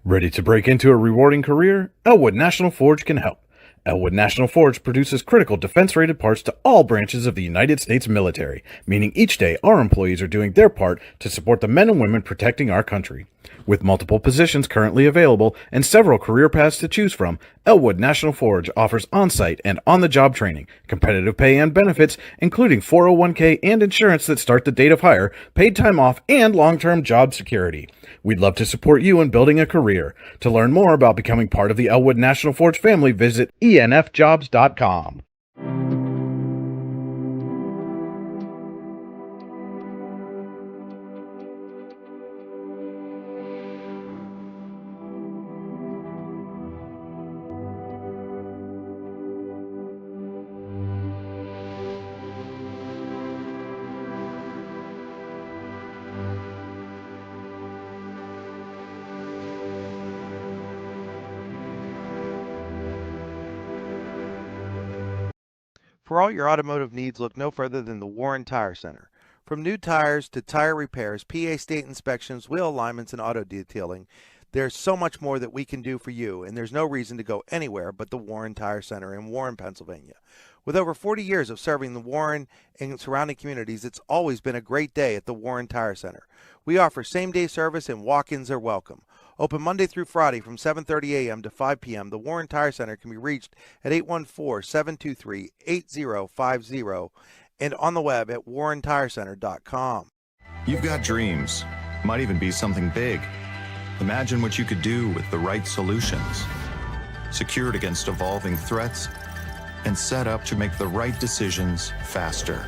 Ready to break into a rewarding career? Elwood National Forge can help. Elwood National Forge produces critical defense-rated parts to all branches of the United States military, meaning each day our employees are doing their part to support the men and women protecting our country. With multiple positions currently available and several career paths to choose from, Elwood National Forge offers on-site and on-the-job training, competitive pay and benefits, including 401k and insurance that start the date of hire, paid time off, and long-term job security. We'd love to support you in building a career. To learn more about becoming part of the Elwood National Forge family, visit enfjobs.com. For all your automotive needs, look no further than the Warren Tire Center. From new tires to tire repairs, PA state inspections, wheel alignments, and auto detailing, there's so much more that we can do for you, and there's no reason to go anywhere but the Warren Tire Center in Warren, Pennsylvania. With over 40 years of serving the Warren and surrounding communities, it's always been a great day at the Warren Tire Center. We offer same-day service and walk-ins are welcome. Open Monday through Friday from 7:30 a.m. to 5 p.m., the Warren Tire Center can be reached at 814-723-8050 and on the web at warrentirecenter.com. You've got dreams. Might even be something big. Imagine what you could do with the right solutions. Secured against evolving threats and set up to make the right decisions faster.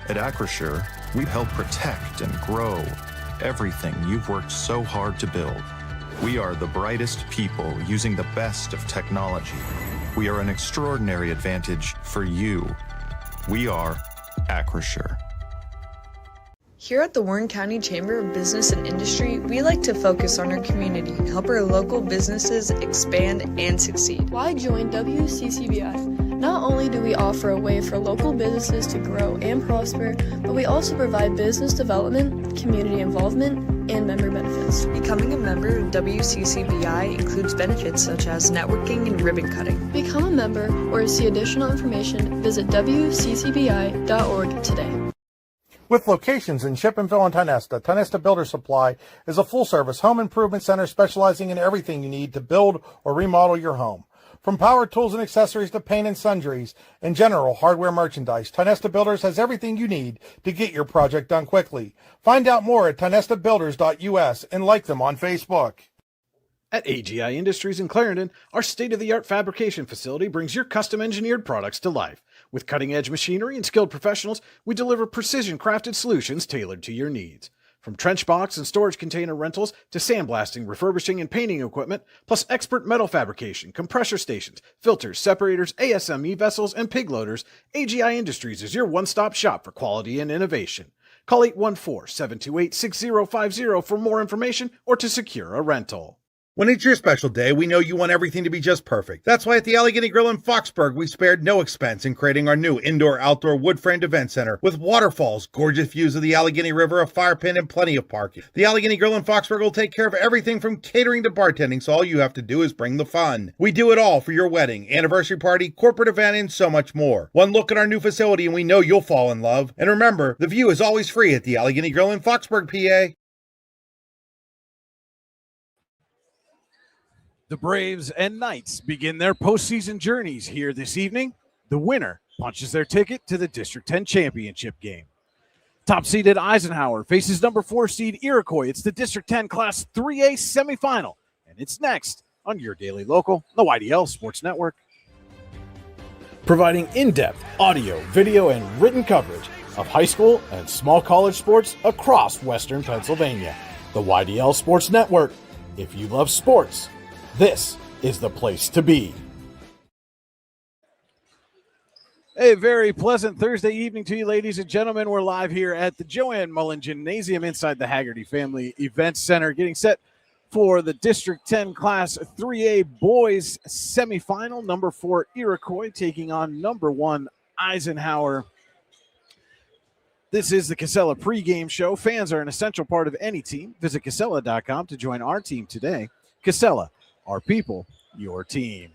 At Acure, we help protect and grow everything you've worked so hard to build. We are the brightest people using the best of technology. We are an extraordinary advantage for you. We are Acure. Here at the Warren County Chamber of Business and Industry, we like to focus on our community and help our local businesses expand and succeed. Why join WCCBI? Not only do we offer a way for local businesses to grow and prosper, but we also provide business development, community involvement, and member benefits. Becoming a member of WCCBI includes benefits such as networking and ribbon cutting. Become a member or to see additional information, visit WCCBI.org today. With locations in Shippensville and Tionesta, Tionesta Builder Supply is a full-service home improvement center specializing in everything you need to build or remodel your home. From power tools and accessories to paint and sundries and general hardware merchandise, Tionesta Builders has everything you need to get your project done quickly. Find out more at tionestabuilders.us and like them on Facebook. At AGI Industries in Clarendon, our state-of-the-art fabrication facility brings your custom-engineered products to life. With cutting-edge machinery and skilled professionals, we deliver precision-crafted solutions tailored to your needs. From trench box and storage container rentals to sandblasting, refurbishing, and painting equipment, plus expert metal fabrication, compressor stations, filters, separators, ASME vessels, and pig loaders, AGI Industries is your one-stop shop for quality and innovation. Call 814-728-6050 for more information or to secure a rental. When it's your special day, we know you want everything to be just perfect. That's why at the Allegheny Grill in Foxburg, we spared no expense in creating our new indoor-outdoor wood-framed event center with waterfalls, gorgeous views of the Allegheny River, a fire pit, and plenty of parking. The Allegheny Grill in Foxburg will take care of everything from catering to bartending, so all you have to do is bring the fun. We do it all for your wedding, anniversary party, corporate event, and so much more. One look at our new facility and we know you'll fall in love. And remember, the view is always free at the Allegheny Grill in Foxburg, PA. The Braves and Knights begin their postseason journeys here this evening. The winner punches their ticket to the District 10 championship game. Top-seeded Eisenhower faces number 4 seed Iroquois. It's the District 10 Class 3A semifinal, and it's next on your daily local, the YDL Sports Network. Providing in-depth audio, video, and written coverage of high school and small college sports across Western Pennsylvania. The YDL Sports Network. If you love sports, this is the place to be. A very pleasant Thursday evening to you, ladies and gentlemen. We're live here at the Joanne Mullen Gymnasium inside the Haggerty Family Event Center, getting set for the District 10 Class 3A Boys semifinal. Number 4 Iroquois taking on number 1 Eisenhower. This is the Casella pregame show. Fans are an essential part of any team. Visit Casella.com to join our team today. Casella, our people, your team.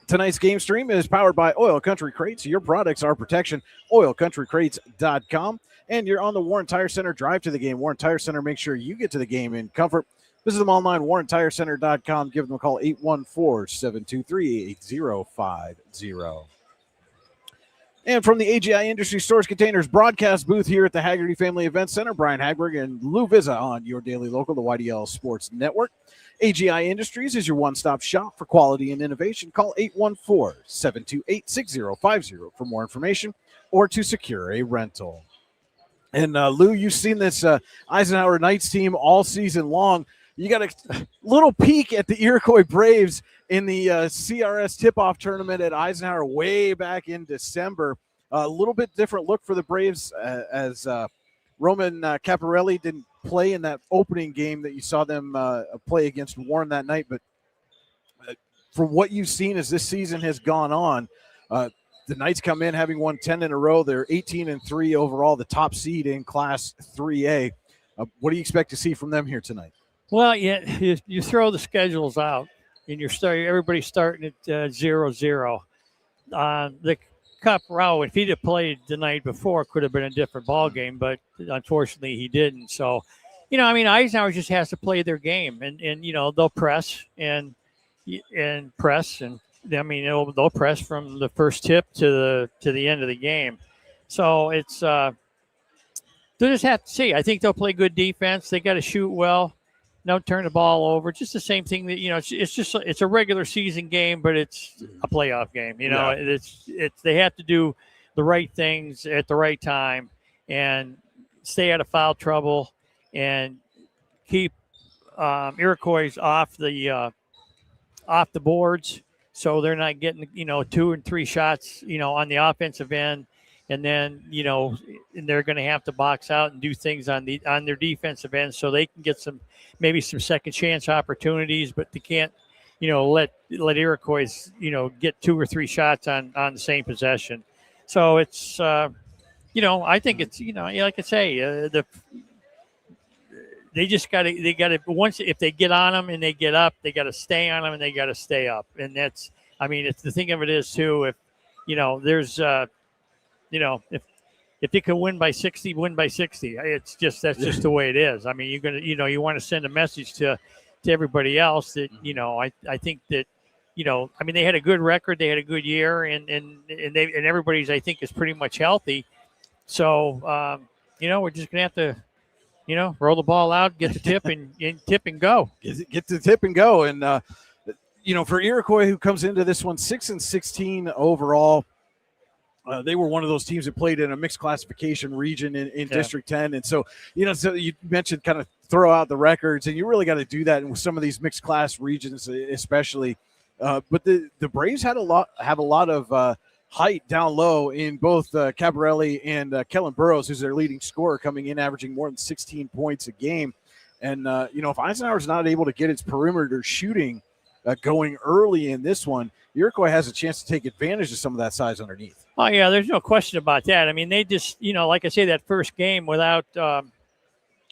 Tonight's game stream is powered by Oil Country Crates. Your products, our protection. OilCountryCrates.com. And you're on the Warren Tire Center. Drive to the game. Warren Tire Center, make sure you get to the game in comfort. Visit them online, WarrenTireCenter.com. Give them a call, 814-723-8050. And from the AGI Industries Storage Containers broadcast booth here at the Haggerty Family Event Center, Brian Hagberg and Lou Vizza on your daily local, the YDL Sports Network. AGI Industries is your one-stop shop for quality and innovation. Call 814-728-6050 for more information or to secure a rental. And Lou, you've seen this Eisenhower Knights team all season long. You got a little peek at the Iroquois Braves in the CRS tip-off tournament at Eisenhower way back in December. A little bit different look for the Braves as Roman Caparelli didn't play in that opening game that you saw them play against Warren that night. But from what you've seen as this season has gone on, the Knights come in having won 10 in a row. They're 18-3 overall, the top seed in Class 3A. What do you expect to see from them here tonight? Well, yeah, you throw the schedules out, and everybody's starting at 0-0. The Cup row, if he'd have played the night before, could have been a different ball game, but unfortunately he didn't. So, Eisenhower just has to play their game, and they'll press and press, and they'll press from the first tip to the end of the game. So it's they'll just have to see. I think they'll play good defense. They got to shoot well. Don't turn the ball over. Just the same thing that it's a regular season game, but it's a playoff game. It's they have to do the right things at the right time and stay out of foul trouble and keep Iroquois off the boards, so they're not getting 2 and 3 shots on the offensive end. And then, and they're going to have to box out and do things on their defensive end so they can get maybe some second chance opportunities, but they can't, let Iroquois, get 2 or 3 shots on the same possession. So it's, I think it's, like I say, they got to, once, if they get on them and they get up, they got to stay on them and they got to stay up. And that's, it's the thing of it is too, if, there's, if they can win by 60, win by 60. That's just the way it is. You're gonna, you want to send a message to everybody else that I think that they had a good record, they had a good year, and everybody's I think is pretty much healthy. So we're just gonna have to roll the ball out, get the tip and tip and go. Get the tip and go. And for Iroquois, who comes into this one 6-16 overall. They were one of those teams that played in a mixed classification region in District 10. And so, so you mentioned kind of throw out the records, and you really got to do that with some of these mixed class regions, especially. But the Braves have a lot of height down low in both Cabarelli and Kellen Burrows, who's their leading scorer, coming in averaging more than 16 points a game. And, if Eisenhower's not able to get its perimeter shooting going early in this one, Iroquois has a chance to take advantage of some of that size underneath. Oh, yeah, there's no question about that. They just, like I say, that first game without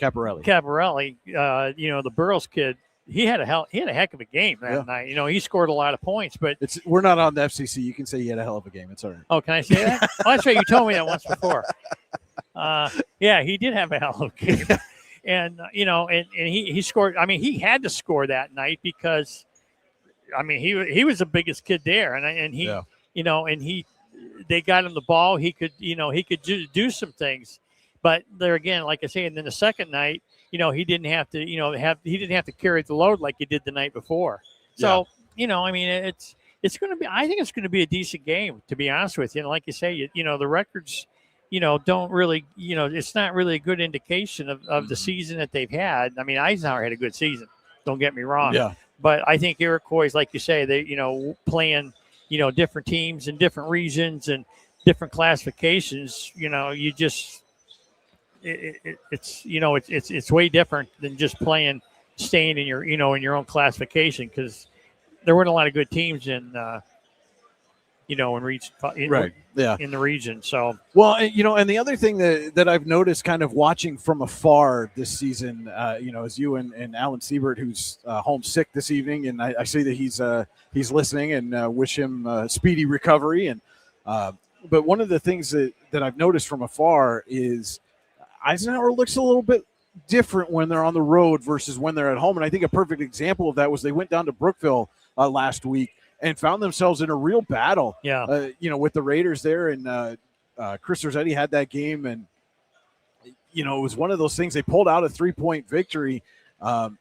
Caparelli, the Burrows kid, he had a heck of a game that night. He scored a lot of points, but we're not on the FCC. You can say he had a hell of a game. It's all right. Oh, can I say that? Oh, that's right. You told me that once before. Yeah, he did have a hell of a game. And, and he scored. He had to score that night because, he was the biggest kid there, and he, they got him the ball. He could do some things, but there again, like I say, and then the second night, he didn't have to carry the load like he did the night before. So, it's going to be, I think it's going to be a decent game, to be honest with you. And like you say, the records, don't really, it's not really a good indication of the season that they've had. Eisenhower had a good season. Don't get me wrong. Yeah. But I think Iroquois, like you say, they, playing, different teams in different regions and different classifications, you just, it's way different than just staying in your own classification, because there weren't a lot of good teams in in region, Right. Yeah. in the region. So, well, and the other thing that I've noticed kind of watching from afar this season, is you and Alan Siebert, who's homesick this evening, and I see that he's listening, and wish him speedy recovery. And but one of the things that I've noticed from afar is Eisenhower looks a little bit different when they're on the road versus when they're at home. And I think a perfect example of that was they went down to Brookville last week and found themselves in a real battle, with the Raiders there. And Chris Rossetti had that game. And, it was one of those things. They pulled out a 3-point victory. But,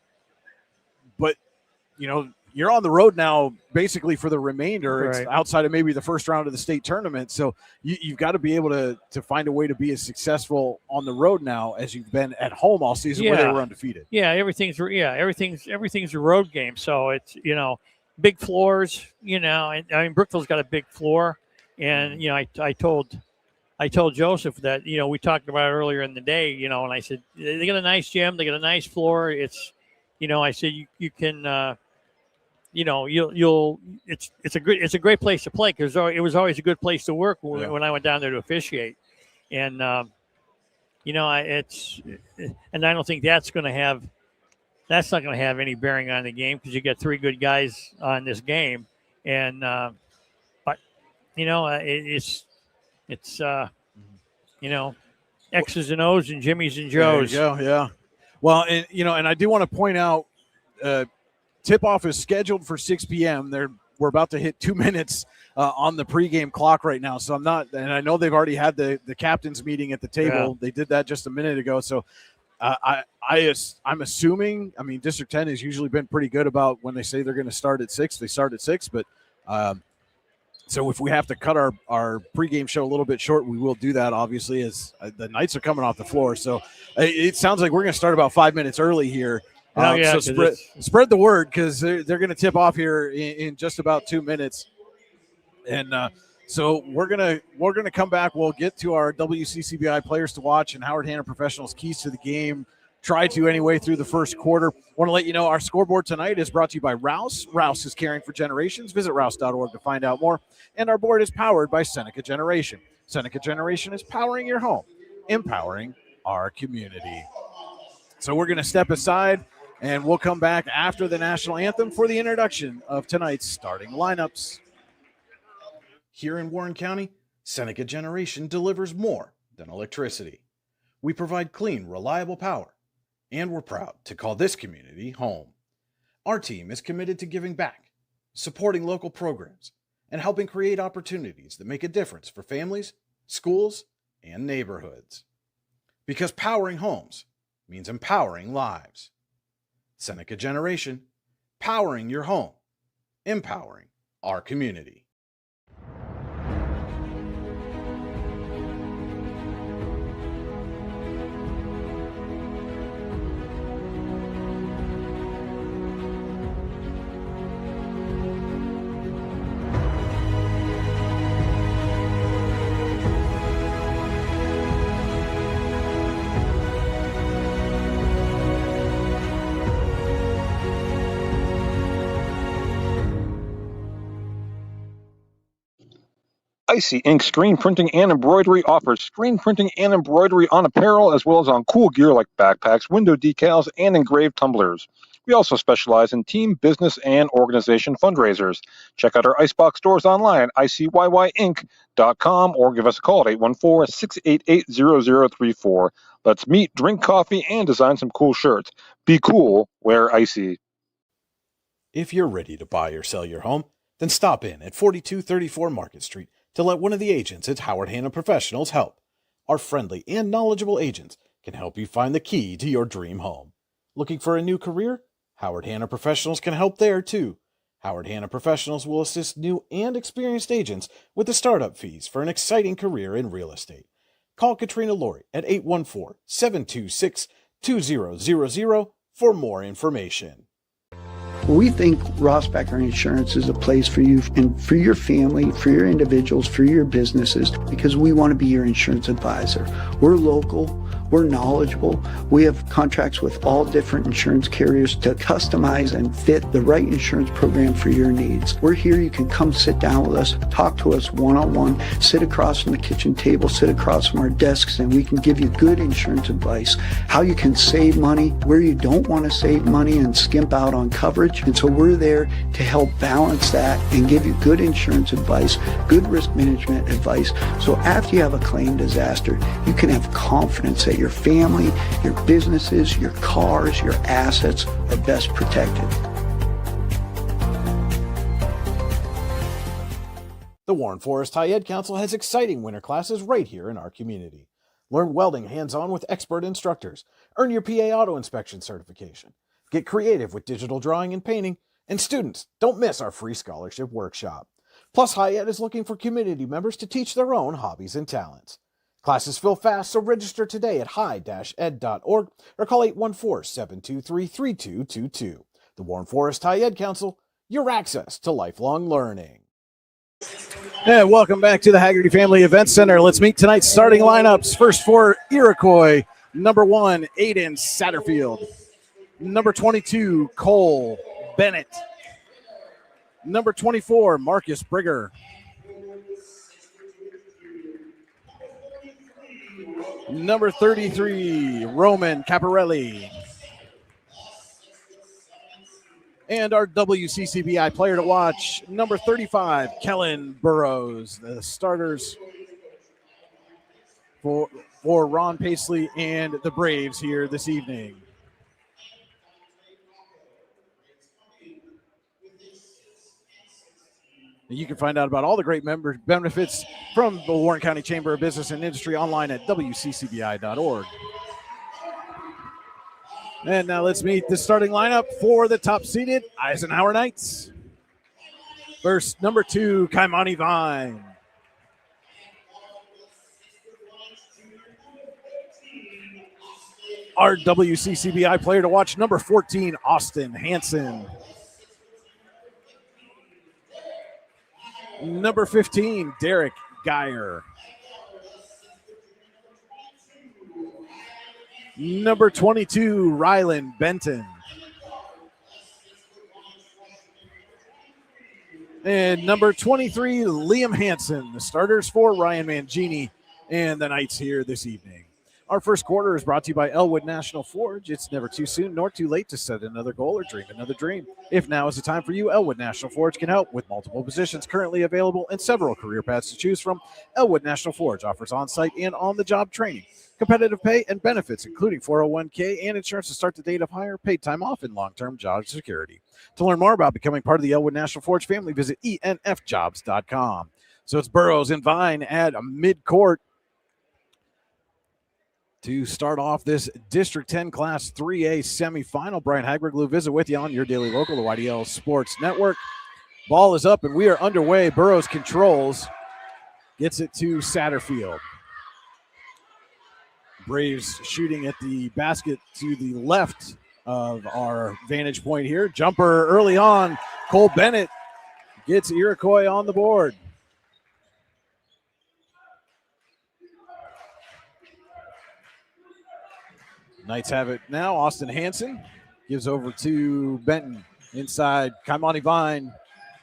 you're on the road now basically for the remainder. Right. It's outside of maybe the first round of the state tournament. So you've got to be able to find a way to be as successful on the road now as you've been at home all season where they were undefeated. Yeah, everything's a road game. So it's, big floors, and Brookville's got a big floor. And, I told Joseph that, we talked about it earlier in the day, and I said, they got a nice gym. They got a nice floor. It's, I said, you can, it's a great place to play because it was always a good place to work when I went down there to officiate. And, and I don't think that's not going to have any bearing on the game because you got 3 good guys on this game. And, but, it's X's and O's and Jimmy's and Joe's. There you go, yeah. Well, and I do want to point out, tip-off is scheduled for 6 p.m. We're about to hit 2 minutes on the pregame clock right now. So I'm not – and I know they've already had the captain's meeting at the table. Yeah. They did that just a minute ago. So I'm assuming – I mean, District 10 has usually been pretty good about when they say they're going to start at 6, they start at 6. But so if we have to cut our pregame show a little bit short, we will do that, obviously, as the Knights are coming off the floor. So it sounds like we're going to start about 5 minutes early here. So spread the word because they're going to tip off here in just about 2 minutes, and so we're gonna come back. We'll get to our WCCBI players to watch and Howard Hanna Professionals keys to the game. Try to anyway through the first quarter. Want to let you know our scoreboard tonight is brought to you by Rouse. Rouse is caring for generations. Visit rouse.org to find out more. And our board is powered by Seneca Generation. Seneca Generation is powering your home, empowering our community. So we're going to step aside. And we'll come back after the national anthem for the introduction of tonight's starting lineups. Here in Warren County, Seneca Generation delivers more than electricity. We provide clean, reliable power, and we're proud to call this community home. Our team is committed to giving back, supporting local programs, and helping create opportunities that make a difference for families, schools, and neighborhoods. Because powering homes means empowering lives. Seneca Generation, powering your home, empowering our community. Icy Ink Screen Printing and Embroidery offers screen printing and embroidery on apparel as well as on cool gear like backpacks, window decals, and engraved tumblers. We also specialize in team, business, and organization fundraisers. Check out our Icebox stores online at icyinc.com or give us a call at 814-688-0034. Let's meet, drink coffee, and design some cool shirts. Be cool, wear Icy. If you're ready to buy or sell your home, then stop in at 4234 Market Street to let one of the agents at Howard Hanna Professionals help. Our friendly and knowledgeable agents can help you find the key to your dream home. Looking for a new career? Howard Hanna Professionals can help there too. Howard Hanna Professionals will assist new and experienced agents with the startup fees for an exciting career in real estate. Call Katrina Laurie at 814-726-2000 for more information. We think Ross Becker Insurance is a place for you and for your family, for your individuals, for your businesses, because we want to be your insurance advisor. We're local. We're knowledgeable. We have contracts with all different insurance carriers to customize and fit the right insurance program for your needs. We're here. You can come sit down with us, talk to us one-on-one, sit across from the kitchen table, sit across from our desks, and we can give you good insurance advice, how you can save money, where you don't want to save money and skimp out on coverage. And so we're there to help balance that and give you good insurance advice, good risk management advice. So after you have a claim disaster, you can have confidence that your family, your businesses, your cars, your assets are best protected. The Warren Forest High Ed Council has exciting winter classes right here in our community. Learn welding hands-on with expert instructors. Earn your PA Auto Inspection certification. Get creative with digital drawing and painting. And students, don't miss our free scholarship workshop. Plus, High Ed is looking for community members to teach their own hobbies and talents. Classes fill fast, so register today at high-ed.org or call 814-723-3222. The Warren Forest High Ed Council, your access to lifelong learning. And welcome back to the Haggerty Family Event Center. Let's meet tonight's starting lineups. First for Iroquois, number 1, Aiden Satterfield. Number 22, Cole Bennett. Number 24, Marcus Brigger. Number 33, Roman Caparelli. And our WCCBI player to watch, number 35, Kellen Burrows. The starters for Ron Paisley and the Braves here this evening. You can find out about all the great member benefits from the Warren County Chamber of Business and Industry online at wccbi.org. And now let's meet the starting lineup for the top-seeded Eisenhower Knights. First, number 2, Kaimani Vine. Our WCCBI player to watch, number 14, Austin Hansen. Number 15, Derek Geyer. Number 22, Rylan Benton. And number 23, Liam Hansen. The starters for Ryan Mangini and the Knights here this evening. Our first quarter is brought to you by Elwood National Forge. It's never too soon nor too late to set another goal or dream another dream. If now is the time for you, Elwood National Forge can help with multiple positions currently available and several career paths to choose from. Elwood National Forge offers on-site and on-the-job training, competitive pay and benefits, including 401k and insurance to start the date of hire, paid time off, and long-term job security. To learn more about becoming part of the Elwood National Forge family, visit enfjobs.com. So it's Burrows and Vine at mid-court to start off this District 10 Class 3A semifinal. Brian Hagberg, visit with you on your daily local, the YDL Sports Network. Ball is up and we are underway. Burrows controls, gets it to Satterfield. Braves shooting at the basket to the left of our vantage point here. Jumper early on. Cole Bennett gets Iroquois on the board. Knights have it now. Austin Hansen gives over to Benton. Inside, Kaimani Vine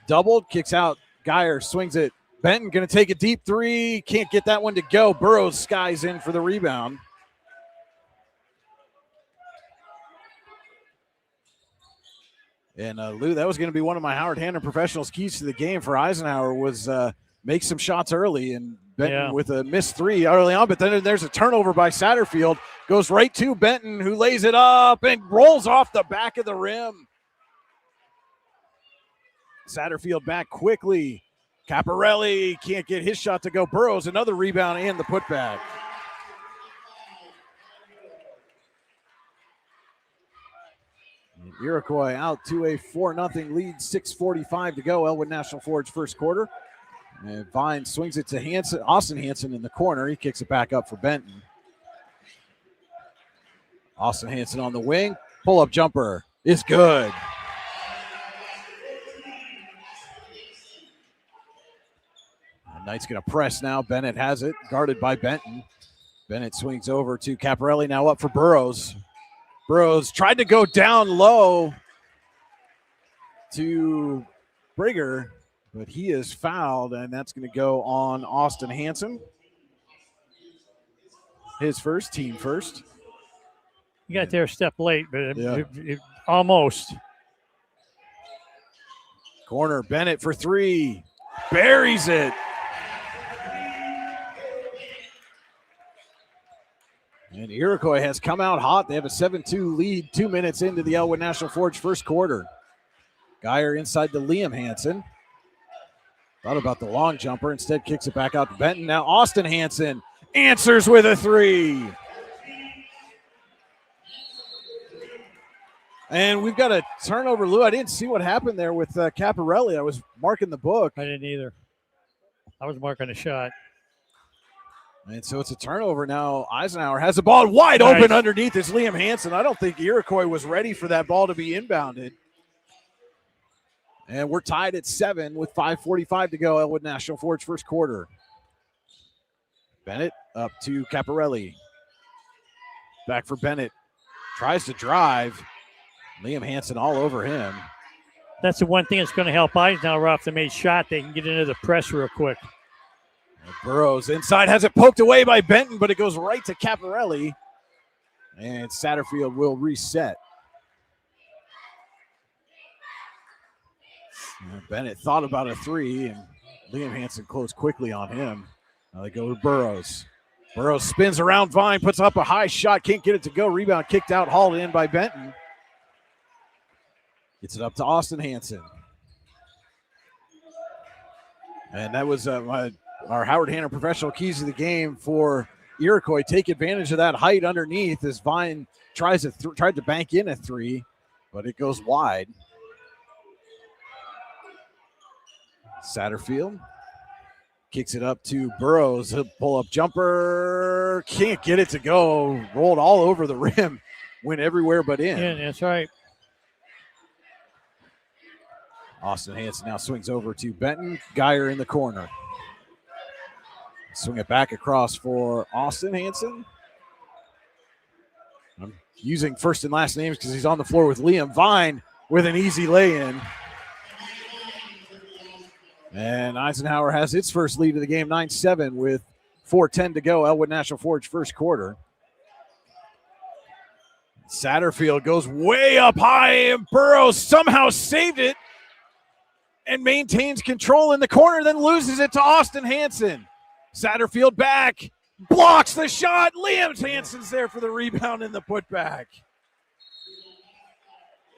doubled, kicks out. Geyer swings it. Benton going to take a deep three. Can't get that one to go. Burrows skies in for the rebound. And Lou, that was going to be one of my Howard Hannon professionals' keys to the game for Eisenhower was make some shots early, and Benton with a missed three early on, but then there's a turnover by Satterfield. Goes right to Benton, who lays it up and rolls off the back of the rim. Satterfield back quickly. Caparelli can't get his shot to go. Burrows, another rebound and the putback. And Iroquois out to a 4-0 lead, 6:45 to go. Elwood National Forge first quarter. And Vine swings it to Hansen, Austin Hansen in the corner. He kicks it back up for Benton. Austin Hansen on the wing. Pull-up jumper is good. Knight's going to press now. Bennett has it, guarded by Benton. Bennett swings over to Caparelli, now up for Burrows. Burrows tried to go down low to Brigger, but he is fouled, and that's going to go on Austin Hanson. His first, team first. You got there a step late, but Yeah. it almost. Corner, Bennett for three. Buries it. And Iroquois has come out hot. They have a 7-2 lead 2 minutes into the Elwood National Forge first quarter. Geyer inside to Liam Hansen. Thought about the long jumper. Instead kicks it back out to Benton. Now Austin Hanson answers with a three. And we've got a turnover, Lou. I didn't see what happened there with Caparelli. I was marking the book. I didn't either. I was marking a shot. And so it's a turnover now. Eisenhower has the ball wide open underneath. It's Liam Hansen. I don't think Iroquois was ready for that ball to be inbounded. And we're tied at 7 with 5:45 to go. Elwood National Forge first quarter. Bennett up to Caparelli. Back for Bennett. Tries to drive. Liam Hansen all over him. That's the one thing that's going to help Eisenhower off the made shot. They can get into the press real quick. Burrows inside, has it poked away by Benton, but it goes right to Caparelli. And Satterfield will reset. Bennett thought about a three, and Liam Hansen closed quickly on him. Now they go to Burrows. Burrows spins around Vine, puts up a high shot, can't get it to go. Rebound kicked out, hauled in by Benton. Gets it up to Austin Hansen. And that was our Howard Hanna professional keys of the game for Iroquois. Take advantage of that height underneath as Vine tried to bank in a three, but it goes wide. Satterfield kicks it up to Burrows. He'll pull up jumper. Can't get it to go. Rolled all over the rim. Went everywhere but in. Yeah, that's right. Austin Hansen now swings over to Benton. Geyer in the corner. Swing it back across for Austin Hansen. I'm using first and last names because he's on the floor with Liam. Vine with an easy lay-in. And Eisenhower has its first lead of the game, 9-7 with 4:10 to go. Elwood National Forge first quarter. Satterfield goes way up high, and Burrows somehow saved it and maintains control in the corner, then loses it to Austin Hansen. Satterfield back, blocks the shot. Liam Hansen's there for the rebound and the putback.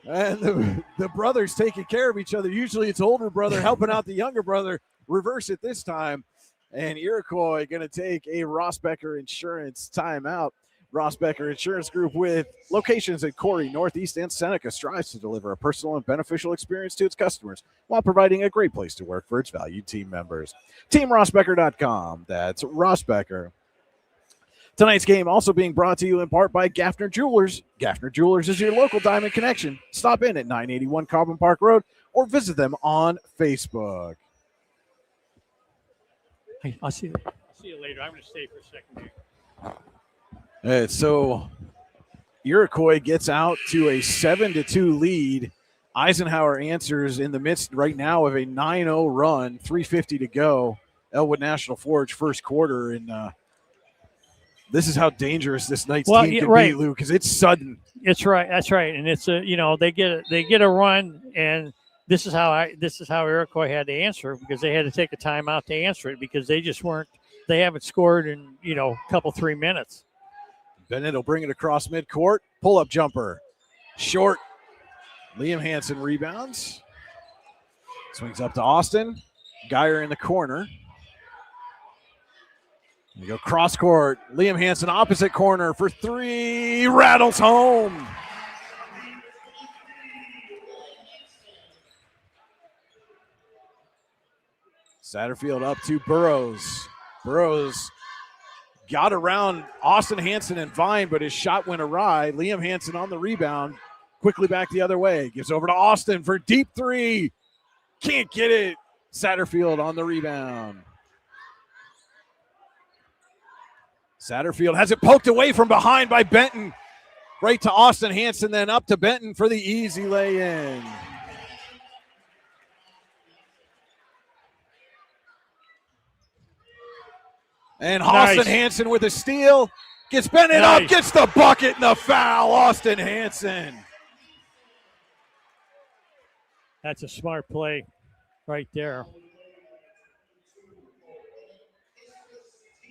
And the brothers taking care of each other. Usually it's older brother helping out the younger brother. Reverse it this time. And Iroquois going to take a Rossbecker Insurance timeout. Rossbecker Insurance Group, with locations in Corey, Northeast, and Seneca, strives to deliver a personal and beneficial experience to its customers while providing a great place to work for its valued team members. TeamRossbecker.com. That's Rossbecker. Tonight's game also being brought to you in part by Gaffner Jewelers. Gaffner Jewelers is your local diamond connection. Stop in at 981 Carbon Park Road or visit them on Facebook. Hey, I'll see you later. I'm going to stay for a second. So Iroquois gets out to a 7-2 lead. Eisenhower answers in the midst right now of a 9-0 run, 3:50 to go. Elwood National Forge first quarter, and this is how dangerous this night's team can be, Lou, because it's sudden. It's right. That's right. And it's they get a run, and this is how Iroquois had to answer, because they had to take a timeout to answer it, because they haven't scored in a couple 3 minutes. Bennett will bring it across midcourt. Pull-up jumper. Short. Liam Hansen rebounds. Swings up to Austin. Geyer in the corner. We go cross court. Liam Hansen opposite corner for three. Rattles home. Satterfield up to Burrows. Burrows got around Austin Hansen and Vine, but his shot went awry. Liam Hansen on the rebound. Quickly back the other way. Gives over to Austin for deep three. Can't get it. Satterfield on the rebound. Satterfield has it poked away from behind by Benton. Right to Austin Hanson, then up to Benton for the easy lay-in. And Austin Hanson with a steal. Gets Bennett up, gets the bucket and the foul. Austin Hanson. That's a smart play right there.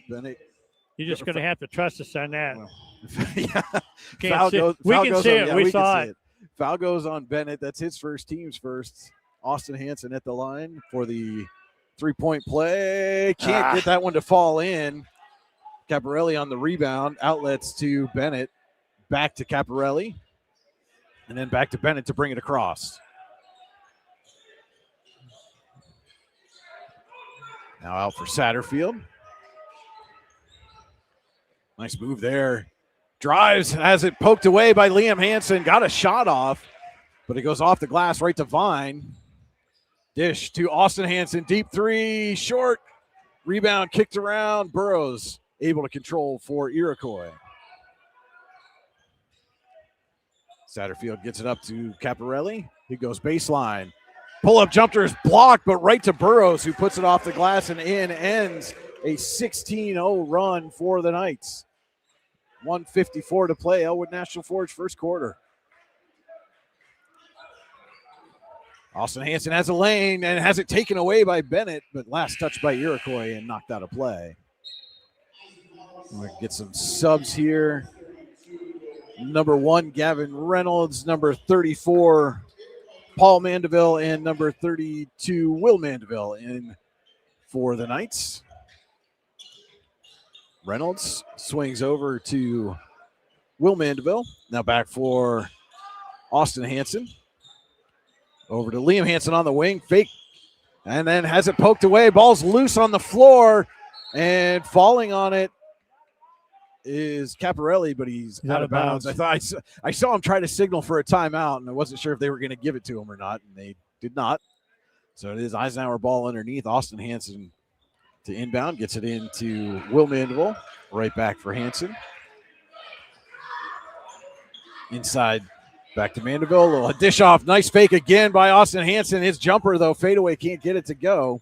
Bennett. You're just going to have to trust us on that. Yeah. We can see it. We saw it. Foul goes on Bennett. That's his first, team's first. Austin Hanson at the line for the three-point play. Can't get that one to fall in. Caparelli on the rebound. Outlets to Bennett. Back to Caparelli. And then back to Bennett to bring it across. Now out for Satterfield. Nice move there. Drives, has it poked away by Liam Hansen. Got a shot off, but it goes off the glass right to Vine. Dish to Austin Hanson. Deep three, short. Rebound kicked around. Burrows able to control for Iroquois. Satterfield gets it up to Caparelli. He goes baseline. Pull-up jumper is blocked, but right to Burrows, who puts it off the glass and in. Ends a 16-0 run for the Knights. 1:54 to play. Elwood National Forge first quarter. Austin Hanson has a lane and has it taken away by Bennett, but last touch by Iroquois and knocked out of play. We'll get some subs here. Number 1, Gavin Reynolds. Number 34, Paul Mandeville. And number 32, Will Mandeville in for the Knights. Reynolds swings over to Will Mandeville. Now back for Austin Hanson. Over to Liam Hanson on the wing. Fake. And then has it poked away. Ball's loose on the floor. And falling on it is Caparelli, but he's out of bounds. I saw him try to signal for a timeout, and I wasn't sure if they were going to give it to him or not, and they did not. So it is Eisenhower ball underneath. Austin Hanson to inbound, gets it into Will Mandeville. Right back for Hanson. Inside, back to Mandeville. A little dish off. Nice fake again by Austin Hanson. His jumper, though, fadeaway, can't get it to go.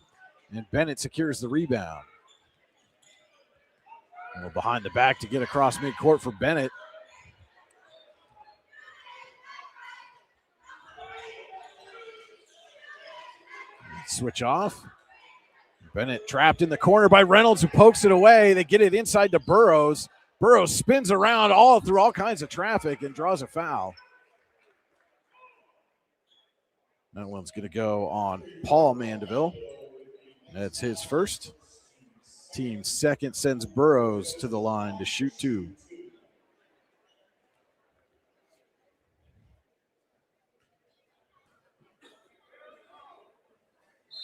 And Bennett secures the rebound. Behind the back to get across midcourt for Bennett. Switch off. Bennett trapped in the corner by Reynolds, who pokes it away. They get it inside to Burrows. Burrows spins around through all kinds of traffic and draws a foul. That one's going to go on Paul Mandeville. That's his first. Team second, sends Burrows to the line to shoot 2.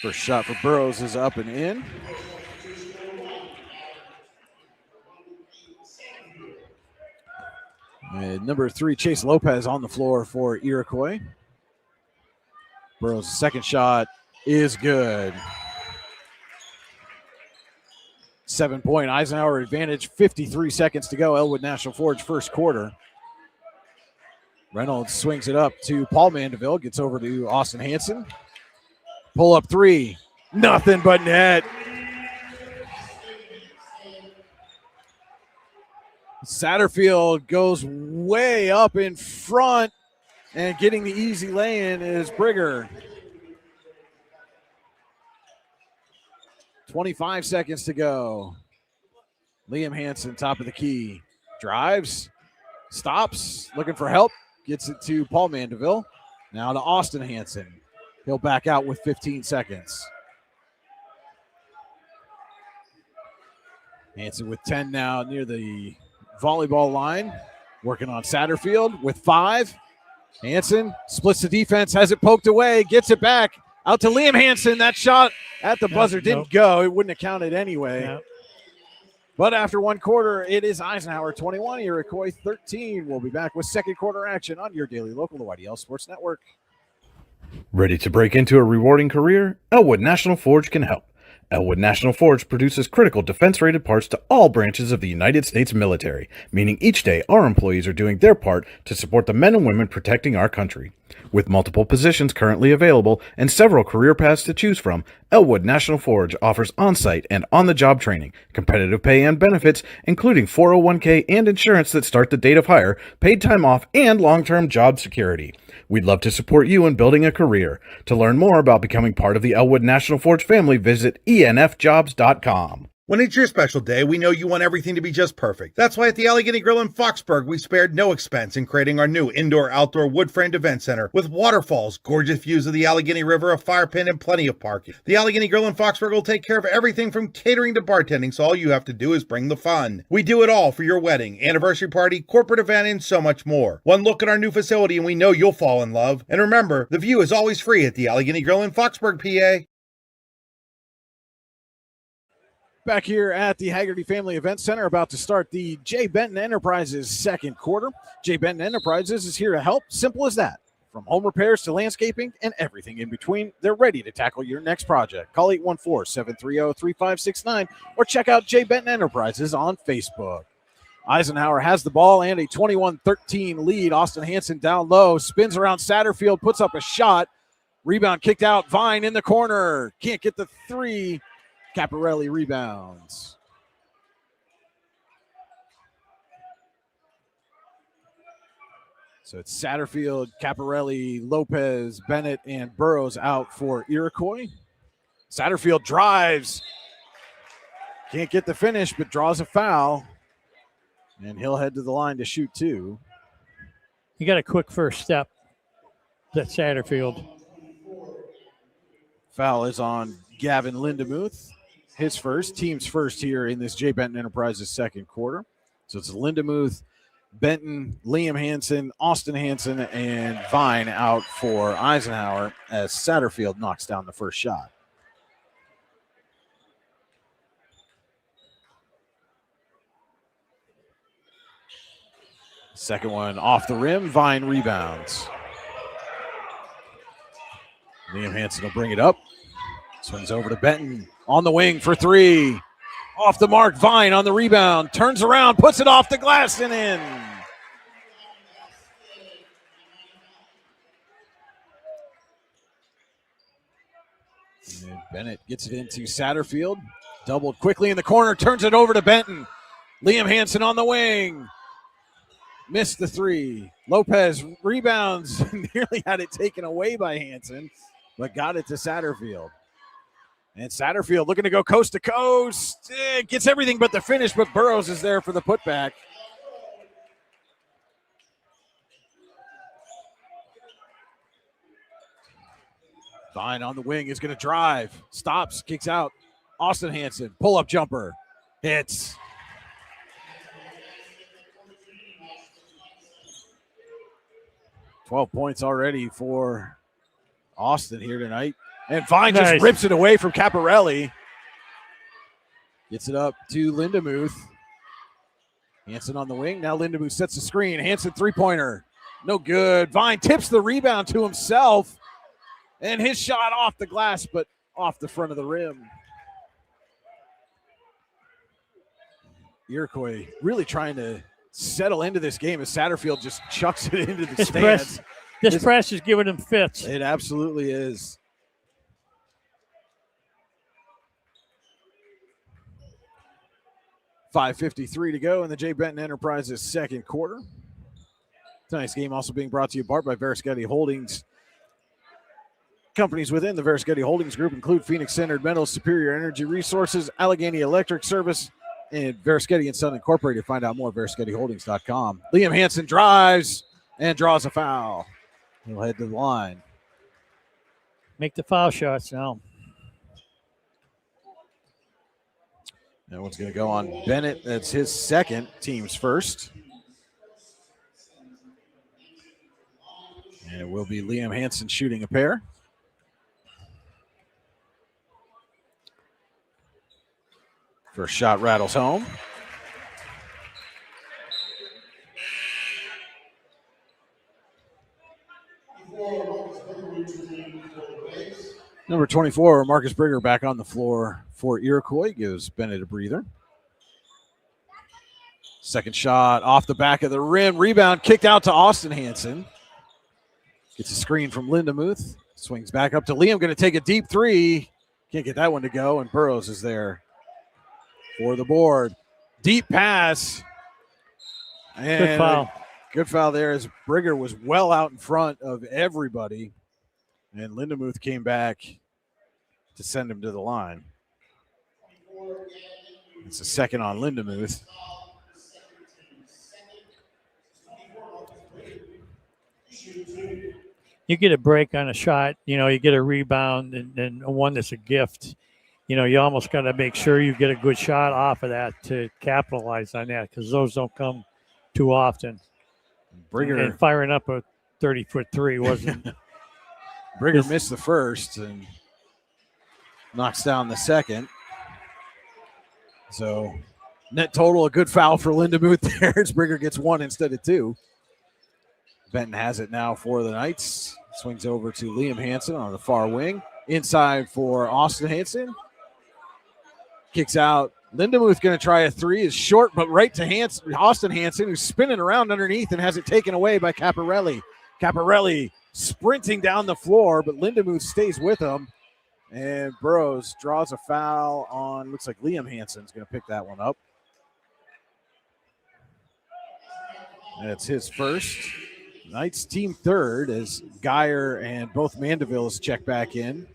First shot for Burrows is up and in. And number 3, Chase Lopez on the floor for Iroquois. Burrows' second shot is good. 7-point Eisenhower advantage, 53 seconds to go. Elwood National Forge first quarter. Reynolds swings it up to Paul Mandeville, gets over to Austin Hanson. Pull up 3, nothing but net. Satterfield goes way up in front, and getting the easy lay-in is Brigger. 25 seconds to go. Liam Hanson, top of the key. Drives, stops, looking for help. Gets it to Paul Mandeville. Now to Austin Hanson. He'll back out with 15 seconds. Hanson with 10 now near the volleyball line. Working on Satterfield with 5. Hanson splits the defense, has it poked away, gets it back. Out to Liam Hanson. That shot at the buzzer didn't go. It wouldn't have counted anyway. Yeah. But after one quarter, it is Eisenhower 21, Iroquois 13. We'll be back with second quarter action on your daily local, the YDL Sports Network. Ready to break into a rewarding career? Elwood National Forge can help. Elwood National Forge produces critical defense-rated parts to all branches of the United States military, meaning each day our employees are doing their part to support the men and women protecting our country. With multiple positions currently available and several career paths to choose from, Elwood National Forge offers on-site and on-the-job training, competitive pay and benefits, including 401k and insurance that start the date of hire, paid time off, and long-term job security. We'd love to support you in building a career. To learn more about becoming part of the Elwood National Forge family, visit enfjobs.com. When it's your special day, we know you want everything to be just perfect. That's why at the Allegheny Grill in Foxburg, we spared no expense in creating our new indoor-outdoor wood-framed event center with waterfalls, gorgeous views of the Allegheny River, a fire pit, and plenty of parking. The Allegheny Grill in Foxburg will take care of everything from catering to bartending, so all you have to do is bring the fun. We do it all for your wedding, anniversary party, corporate event, and so much more. One look at our new facility and we know you'll fall in love. And remember, the view is always free at the Allegheny Grill in Foxburg, PA. Back here at the Haggerty Family Event Center, about to start the J. Benton Enterprises second quarter. J. Benton Enterprises is here to help. Simple as that. From home repairs to landscaping and everything in between, they're ready to tackle your next project. Call 814-730-3569 or check out J. Benton Enterprises on Facebook. Eisenhower has the ball and a 21-13 lead. Austin Hansen down low, spins around Satterfield, puts up a shot. Rebound kicked out. Vine in the corner. Can't get the three. Caparelli rebounds. So it's Satterfield, Caparelli, Lopez, Bennett, and Burrows out for Iroquois. Satterfield drives. Can't get the finish, but draws a foul. And he'll head to the line to shoot two. He got a quick first step, that Satterfield. Foul is on Gavin Lindemuth. His first, team's first here in this J. Benton Enterprises second quarter. So it's Lindemuth, Benton, Liam Hansen, Austin Hansen, and Vine out for Eisenhower as Satterfield knocks down the first shot. Second one off the rim, Vine rebounds. Liam Hansen will bring it up. Swings over to Benton on the wing for three. Off the mark, Vine on the rebound. Turns around, puts it off the glass and in. And Bennett gets it into Satterfield. Doubled quickly in the corner, turns it over to Benton. Liam Hansen on the wing. Missed the three. Lopez rebounds. Nearly had it taken away by Hansen, but got it to Satterfield. And Satterfield looking to go coast to coast. Gets everything but the finish, but Burrows is there for the putback. Vine on the wing is going to drive. Stops, kicks out. Austin Hansen, pull-up jumper. Hits. $12 points already for Austin here tonight. And Vine just rips it away from Caparelli. Gets it up to Lindemuth. Hansen on the wing. Now Lindemuth sets the screen. Hansen three-pointer. No good. Vine tips the rebound to himself. And his shot off the glass, but off the front of the rim. Iroquois really trying to settle into this game as Satterfield just chucks it into the stands. This press is giving him fits. It absolutely is. .553 to go in the J. Benton Enterprises second quarter. Tonight's game also being brought to you by Verischetti Holdings. Companies within the Verischetti Holdings Group include Phoenix Centered Metals, Superior Energy Resources, Allegheny Electric Service, and Verischetti & Son Incorporated. Find out more at VerischettiHoldings.com. Liam Hansen drives and draws a foul. He'll head to the line. Make the foul shots now. That one's going to go on Bennett. That's his second, team's first. And it will be Liam Hansen shooting a pair. First shot rattles home. Number 24, Marcus Brigger back on the floor for Iroquois. Gives Bennett a breather. Second shot off the back of the rim. Rebound kicked out to Austin Hansen. Gets a screen from Lindemuth. Swings back up to Liam. Going to take a deep three. Can't get that one to go. And Burrows is there for the board. Deep pass. And good foul. Good foul there as Brigger was well out in front of everybody. And Lindemuth came back to send him to the line. It's a second on Lindemuth. You get a break on a shot, you get a rebound and one that's a gift. You almost got to make sure you get a good shot off of that to capitalize on that because those don't come too often. Brigger and firing up a 30-foot three wasn't. Brigger missed the first and knocks down the second. So net total, a good foul for Lindemuth there as Brigger gets one instead of two. Benton has it now for the Knights. Swings over to Liam Hansen on the far wing. Inside for Austin Hansen. Kicks out. Lindemuth going to try a three. Is short, but right to Austin Hansen, who's spinning around underneath and has it taken away by Caparelli. Caparelli sprinting down the floor, but Lindemuth stays with him. And Burrows draws a foul on, looks like Liam Hansen's going to pick that one up. That's his first. Knights team third as Geyer and both Mandevilles check back in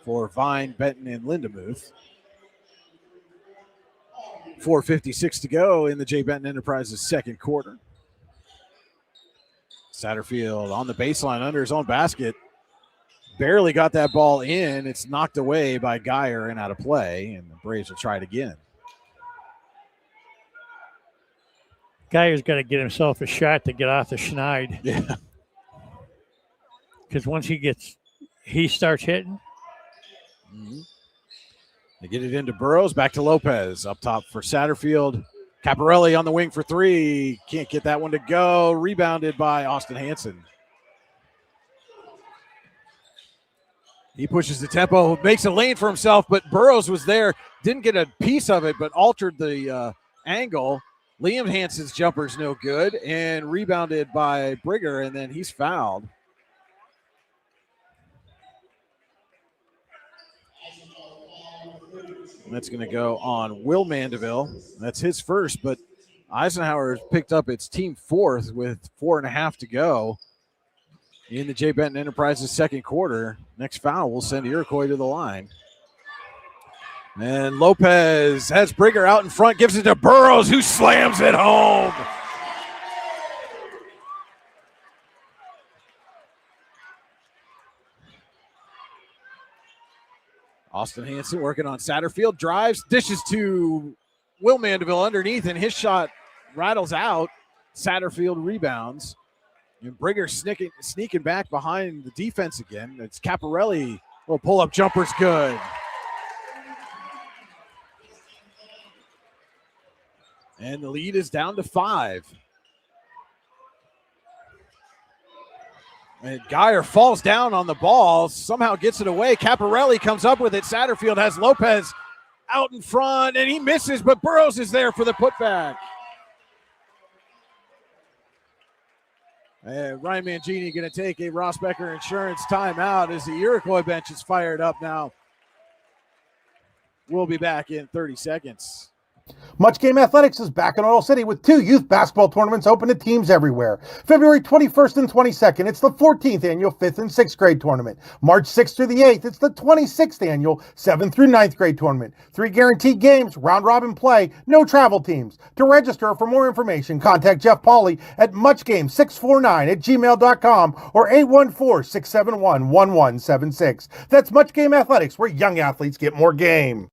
for Vine, Benton, and Lindemuth. 4:56 to go in the J. Benton Enterprises second quarter. Satterfield on the baseline under his own basket. Barely got that ball in. It's knocked away by Geyer and out of play, and the Braves will try it again. Geyer's got to get himself a shot to get off the schneid. Yeah. Because once he starts hitting. Mm-hmm. They get it into Burrows, back to Lopez. Up top for Satterfield. Caparelli on the wing for three. Can't get that one to go. Rebounded by Austin Hansen. He pushes the tempo, makes a lane for himself, but Burrows was there. Didn't get a piece of it, but altered the angle. Liam Hansen's jumper's no good and rebounded by Brigger, and then he's fouled. And that's going to go on Will Mandeville. That's his first, but Eisenhower has picked up its team fourth with 4.5 to go in the J. Benton Enterprises second quarter. Next foul will send Iroquois to the line. And Lopez has Brigger out in front, gives it to Burrows, who slams it home. Austin Hansen working on Satterfield, drives, dishes to Will Mandeville underneath, and his shot rattles out. Satterfield rebounds. And Brigger sneaking back behind the defense again. It's Caparelli. Little pull-up jumper's good. And the lead is down to 5. And Geyer falls down on the ball, somehow gets it away. Caparelli comes up with it. Satterfield has Lopez out in front, and he misses, but Burrows is there for the putback. And Ryan Mangini going to take a Ross Becker Insurance timeout as the Iroquois bench is fired up now. We'll be back in 30 seconds. Much Game Athletics is back in Oil City with 2 youth basketball tournaments open to teams everywhere. February 21st and 22nd, it's the 14th annual 5th and 6th grade tournament. March 6th through the 8th, it's the 26th annual 7th through 9th grade tournament. 3 guaranteed games, round-robin play, no travel teams. To register or for more information, contact Jeff Pauley at muchgame649@gmail.com or 814-671-1176. That's Much Game Athletics, where young athletes get more game.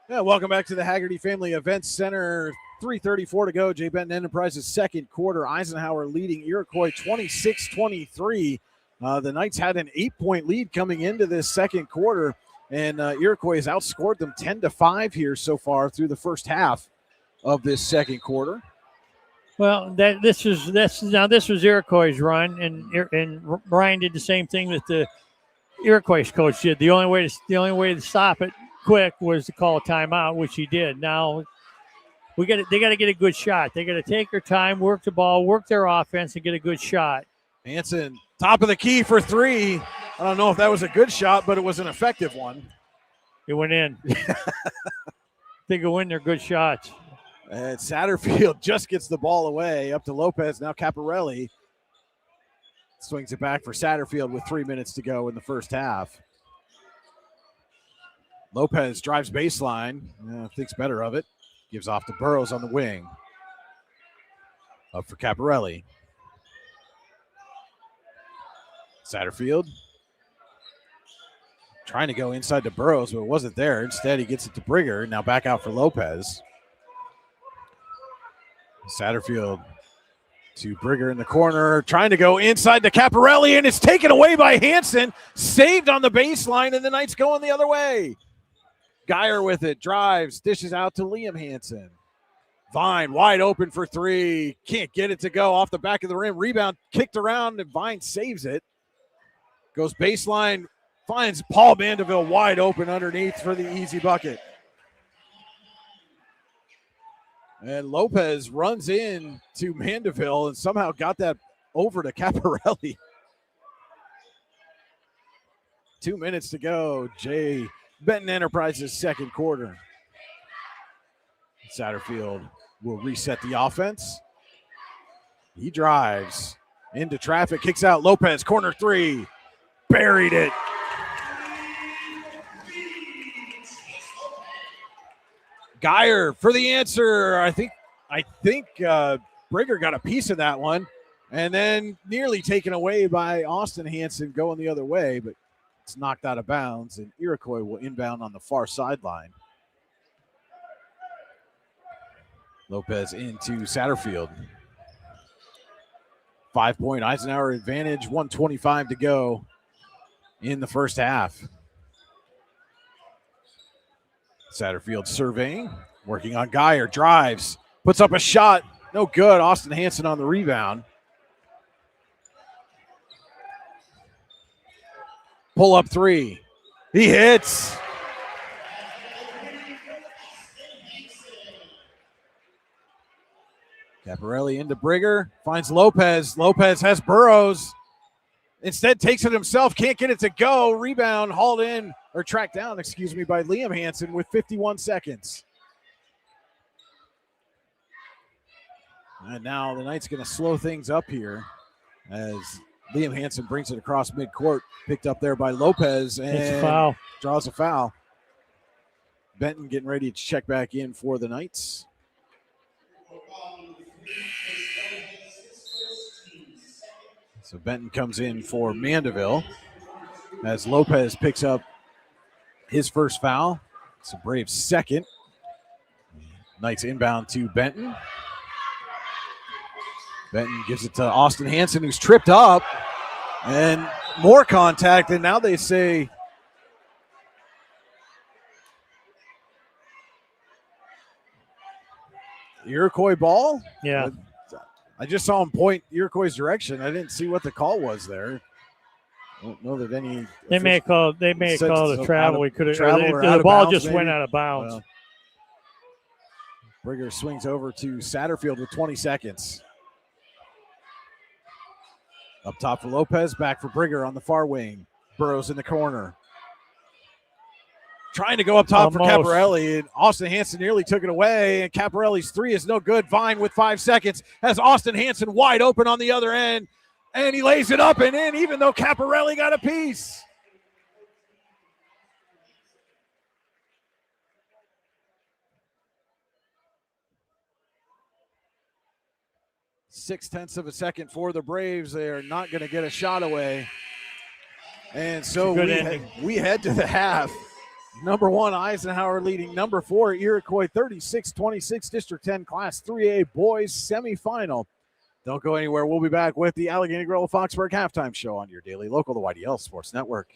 Yeah, welcome back to the Haggerty Family Events Center. 3:34 to go. J. Benton Enterprises second quarter. Eisenhower leading Iroquois 26-23. The Knights had an 8-point lead coming into this second quarter, and Iroquois has outscored them 10-5 here so far through the first half of this second quarter. Well, this was Iroquois' run, and Ryan did the same thing with the Iroquois coach did. The only way to stop it quick was to call a timeout, which he did. Now they got to get a good shot. They got to take their time, work the ball, work their offense, and get a good shot. Hansen, top of the key for three. I don't know if that was a good shot, but it was an effective one. It went in. They go in, they're good shots. And Satterfield just gets the ball away up to Lopez. Now Caparelli swings it back for Satterfield with 3 minutes to go in the first half. Lopez drives baseline, thinks better of it. Gives off to Burrows on the wing. Up for Caparelli. Satterfield trying to go inside to Burrows, but it wasn't there. Instead, he gets it to Brigger. Now back out for Lopez. Satterfield to Brigger in the corner, trying to go inside to Caparelli, and it's taken away by Hansen. Saved on the baseline, and the Knights going the other way. Geyer with it, drives, dishes out to Liam Hansen. Vine wide open for three. Can't get it to go off the back of the rim. Rebound kicked around, and Vine saves it. Goes baseline, finds Paul Mandeville wide open underneath for the easy bucket. And Lopez runs in to Mandeville and somehow got that over to Caparelli. 2 minutes to go. Jay Benton Enterprises second quarter. Satterfield will reset the offense. He drives into traffic, kicks out Lopez, corner three. Buried it. Geyer for the answer. I think Brigger got a piece of that one, and then nearly taken away by Austin Hansen going the other way, but it's knocked out of bounds, and Iroquois will inbound on the far sideline. Lopez into Satterfield. 5-point Eisenhower advantage, 1:25 to go in the first half. Satterfield surveying, working on Geyer, drives, puts up a shot, no good. Austin Hansen on the rebound. Pull up three. He hits. Caparelli into Brigger, finds Lopez. Lopez has Burrows. Instead takes it himself, can't get it to go. Rebound hauled in, or tracked down, by Liam Hansen with 51 seconds. And now the Knights going to slow things up here as Liam Hansen brings it across midcourt, picked up there by Lopez, and it's a foul. Draws a foul. Benton getting ready to check back in for the Knights. So Benton comes in for Mandeville as Lopez picks up his first foul. It's a Braves second. Knights inbound to Benton. Benton gives it to Austin Hansen, who's tripped up, and more contact, and now they say Iroquois ball? Yeah. I just saw him point Iroquois' direction. I didn't see what the call was there. I don't know that any. They may have called a travel. We could have. The ball just went out of bounds. Well, Brigger swings over to Satterfield with 20 seconds. Up top for Lopez, back for Brigger on the far wing. Burrows in the corner. Trying to go up top for Caparelli, and Austin Hansen nearly took it away, and Caparelli's three is no good. Vine with 5 seconds has Austin Hansen wide open on the other end, and he lays it up and in, even though Caparelli got a piece. Six-tenths of a second for the Braves. They are not going to get a shot away. And so we head to the half. Number 1, Eisenhower leading number 4, Iroquois, 36-26, District 10 Class 3A Boys Semifinal. Don't go anywhere. We'll be back with the Allegheny Grill Foxburg halftime show on your daily local, the YDL Sports Network.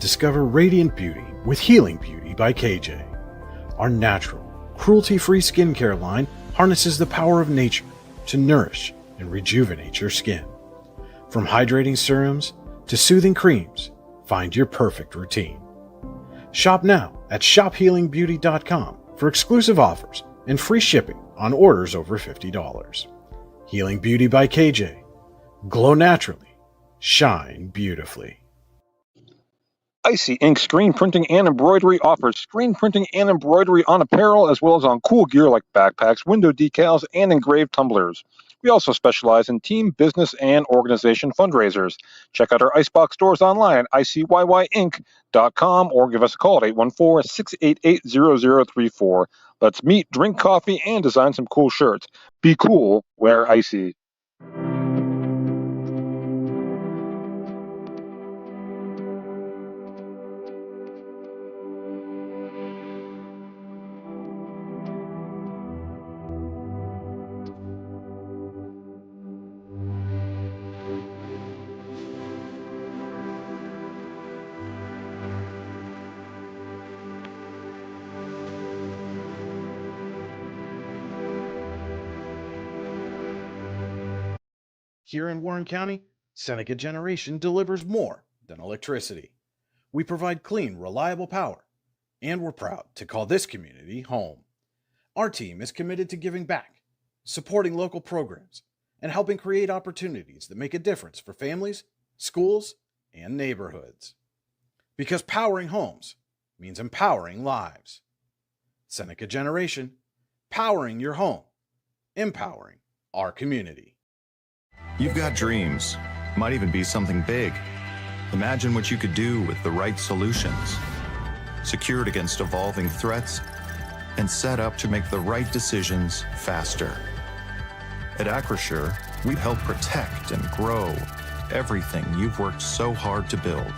Discover radiant beauty with Healing Beauty by KJ. Our natural, cruelty-free skincare line harnesses the power of nature to nourish and rejuvenate your skin. From hydrating serums to soothing creams, find your perfect routine. Shop now at shophealingbeauty.com for exclusive offers and free shipping on orders over $50. Healing Beauty by KJ. Glow naturally. Shine beautifully. Icy Ink Screen Printing and Embroidery offers screen printing and embroidery on apparel as well as on cool gear like backpacks, window decals, and engraved tumblers. We also specialize in team, business, and organization fundraisers. Check out our Icebox stores online at icyinc.com or give us a call at 814-688-0034. Let's meet, drink coffee, and design some cool shirts. Be cool, wear Icy. Here in Warren County, Seneca Generation delivers more than electricity. We provide clean, reliable power, and we're proud to call this community home. Our team is committed to giving back, supporting local programs, and helping create opportunities that make a difference for families, schools, and neighborhoods. Because powering homes means empowering lives. Seneca Generation, powering your home, empowering our community. You've got dreams, might even be something big. Imagine what you could do with the right solutions. Secured against evolving threats and set up to make the right decisions faster. At Acure, we help protect and grow everything you've worked so hard to build.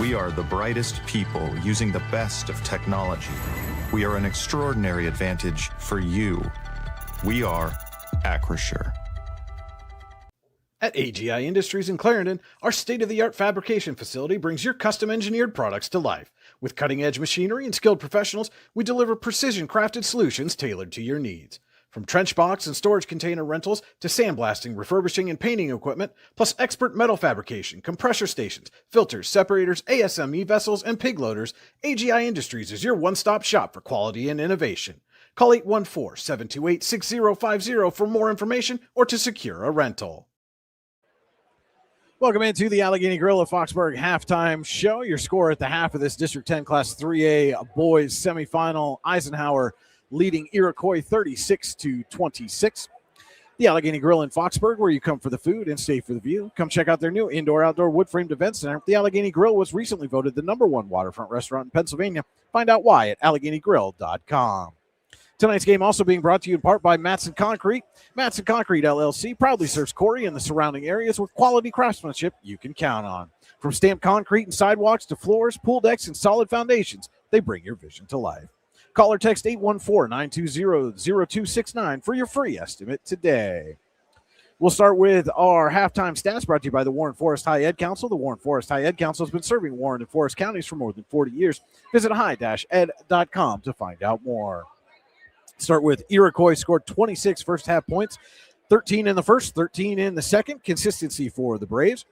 We are the brightest people using the best of technology. We are an extraordinary advantage for you. We are Acure. At AGI Industries in Clarendon, our state-of-the-art fabrication facility brings your custom-engineered products to life. With cutting-edge machinery and skilled professionals, we deliver precision-crafted solutions tailored to your needs. From trench box and storage container rentals to sandblasting, refurbishing, and painting equipment, plus expert metal fabrication, compressor stations, filters, separators, ASME vessels, and pig loaders, AGI Industries is your one-stop shop for quality and innovation. Call 814-728-6050 for more information or to secure a rental. Welcome into the Allegheny Grill of Foxburg halftime show. Your score at the half of this District 10 Class 3A boys semifinal. Eisenhower leading Iroquois 36-26. The Allegheny Grill in Foxburg, where you come for the food and stay for the view. Come check out their new indoor-outdoor wood-framed event center. The Allegheny Grill was recently voted the #1 waterfront restaurant in Pennsylvania. Find out why at AlleghenyGrill.com. Tonight's game also being brought to you in part by Matson Concrete. Matson Concrete, LLC, proudly serves Corey and the surrounding areas with quality craftsmanship you can count on. From stamped concrete and sidewalks to floors, pool decks, and solid foundations, they bring your vision to life. Call or text 814-920-0269 for your free estimate today. We'll start with our halftime stats brought to you by the Warren Forest High Ed Council. The Warren Forest High Ed Council has been serving Warren and Forest counties for more than 40 years. Visit high-ed.com to find out more. Start with Iroquois scored 26 first half points, 13 in the first, 13 in the second. Consistency for the Braves.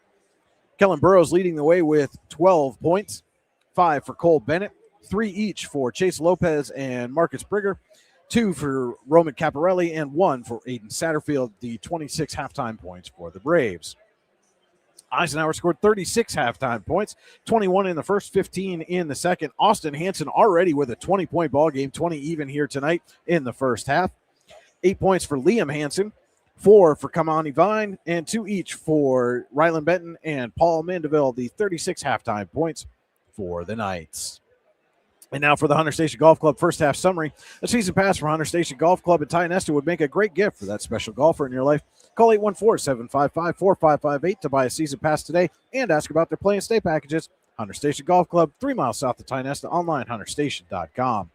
Kellen Burrows leading the way with 12 points, 5 for Cole Bennett, 3 each for Chase Lopez and Marcus Brigger, 2 for Roman Caparelli, and 1 for Aiden Satterfield, the 26 halftime points for the Braves. Eisenhower scored 36 halftime points, 21 in the first, 15 in the second. Austin Hanson already with a 20-point ball game, 20 even here tonight in the first half. 8 points for Liam Hanson, 4 for Kamani Vine, and 2 each for Rylan Benton and Paul Mandeville, the 36 halftime points for the Knights. And now for the Hunter Station Golf Club first half summary. A season pass from Hunter Station Golf Club in Tionesta would make a great gift for that special golfer in your life. Call 814-755-4558 to buy a season pass today and ask about their play and stay packages. Hunter Station Golf Club, 3 miles south of Tionesta, online, hunterstation.com.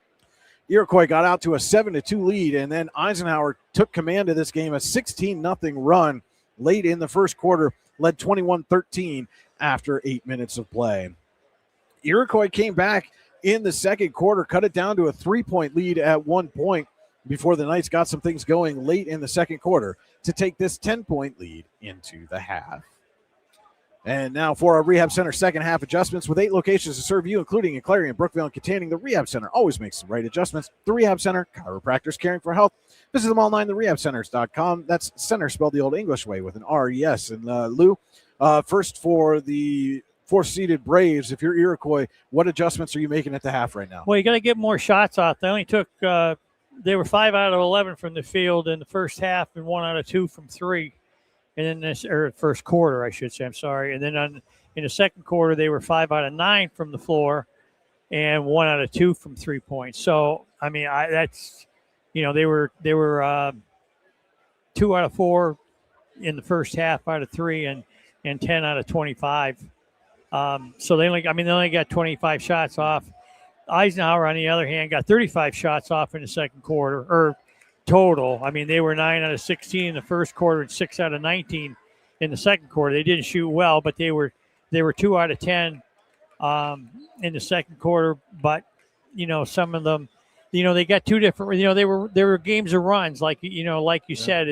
Iroquois got out to a 7-2 lead, and then Eisenhower took command of this game, a 16-0 run late in the first quarter, led 21-13 after 8 minutes of play. Iroquois came back in the second quarter, cut it down to a 3-point lead at one point before the Knights got some things going late in the second quarter to take this 10-point lead into the half. And now for our Rehab Center second half adjustments with 8 locations to serve you, including in Clarion, Brookville, and containing the Rehab Center. Always makes the right adjustments. The Rehab Center, chiropractors caring for health. Visit them online, therehabcenters.com. That's center spelled the old English way with an R-E-S. And Lou, first for the fourth-seeded Braves, if you're Iroquois, what adjustments are you making at the half right now? Well, you got to get more shots off. They only took they were 5 out of 11 from the field in the first half and 1 out of 2 from 3. And then first quarter, I should say, I'm sorry. And then in the second quarter, they were 5 out of 9 from the floor and 1 out of 2 from 3 points. So, I mean, that's, you know, they were 2 out of 4 in the first half out of 3 and 10 out of 25. So they only got 25 shots off. Eisenhower, on the other hand, got 35 shots off in the second quarter, or total. I mean, they were 9 out of 16 in the first quarter and 6 out of 19 in the second quarter. They didn't shoot well, but they were 2 out of 10 in the second quarter. But, you know, some of them, you know, they got 2 different, you know, they were games of runs, like, you know, like you said,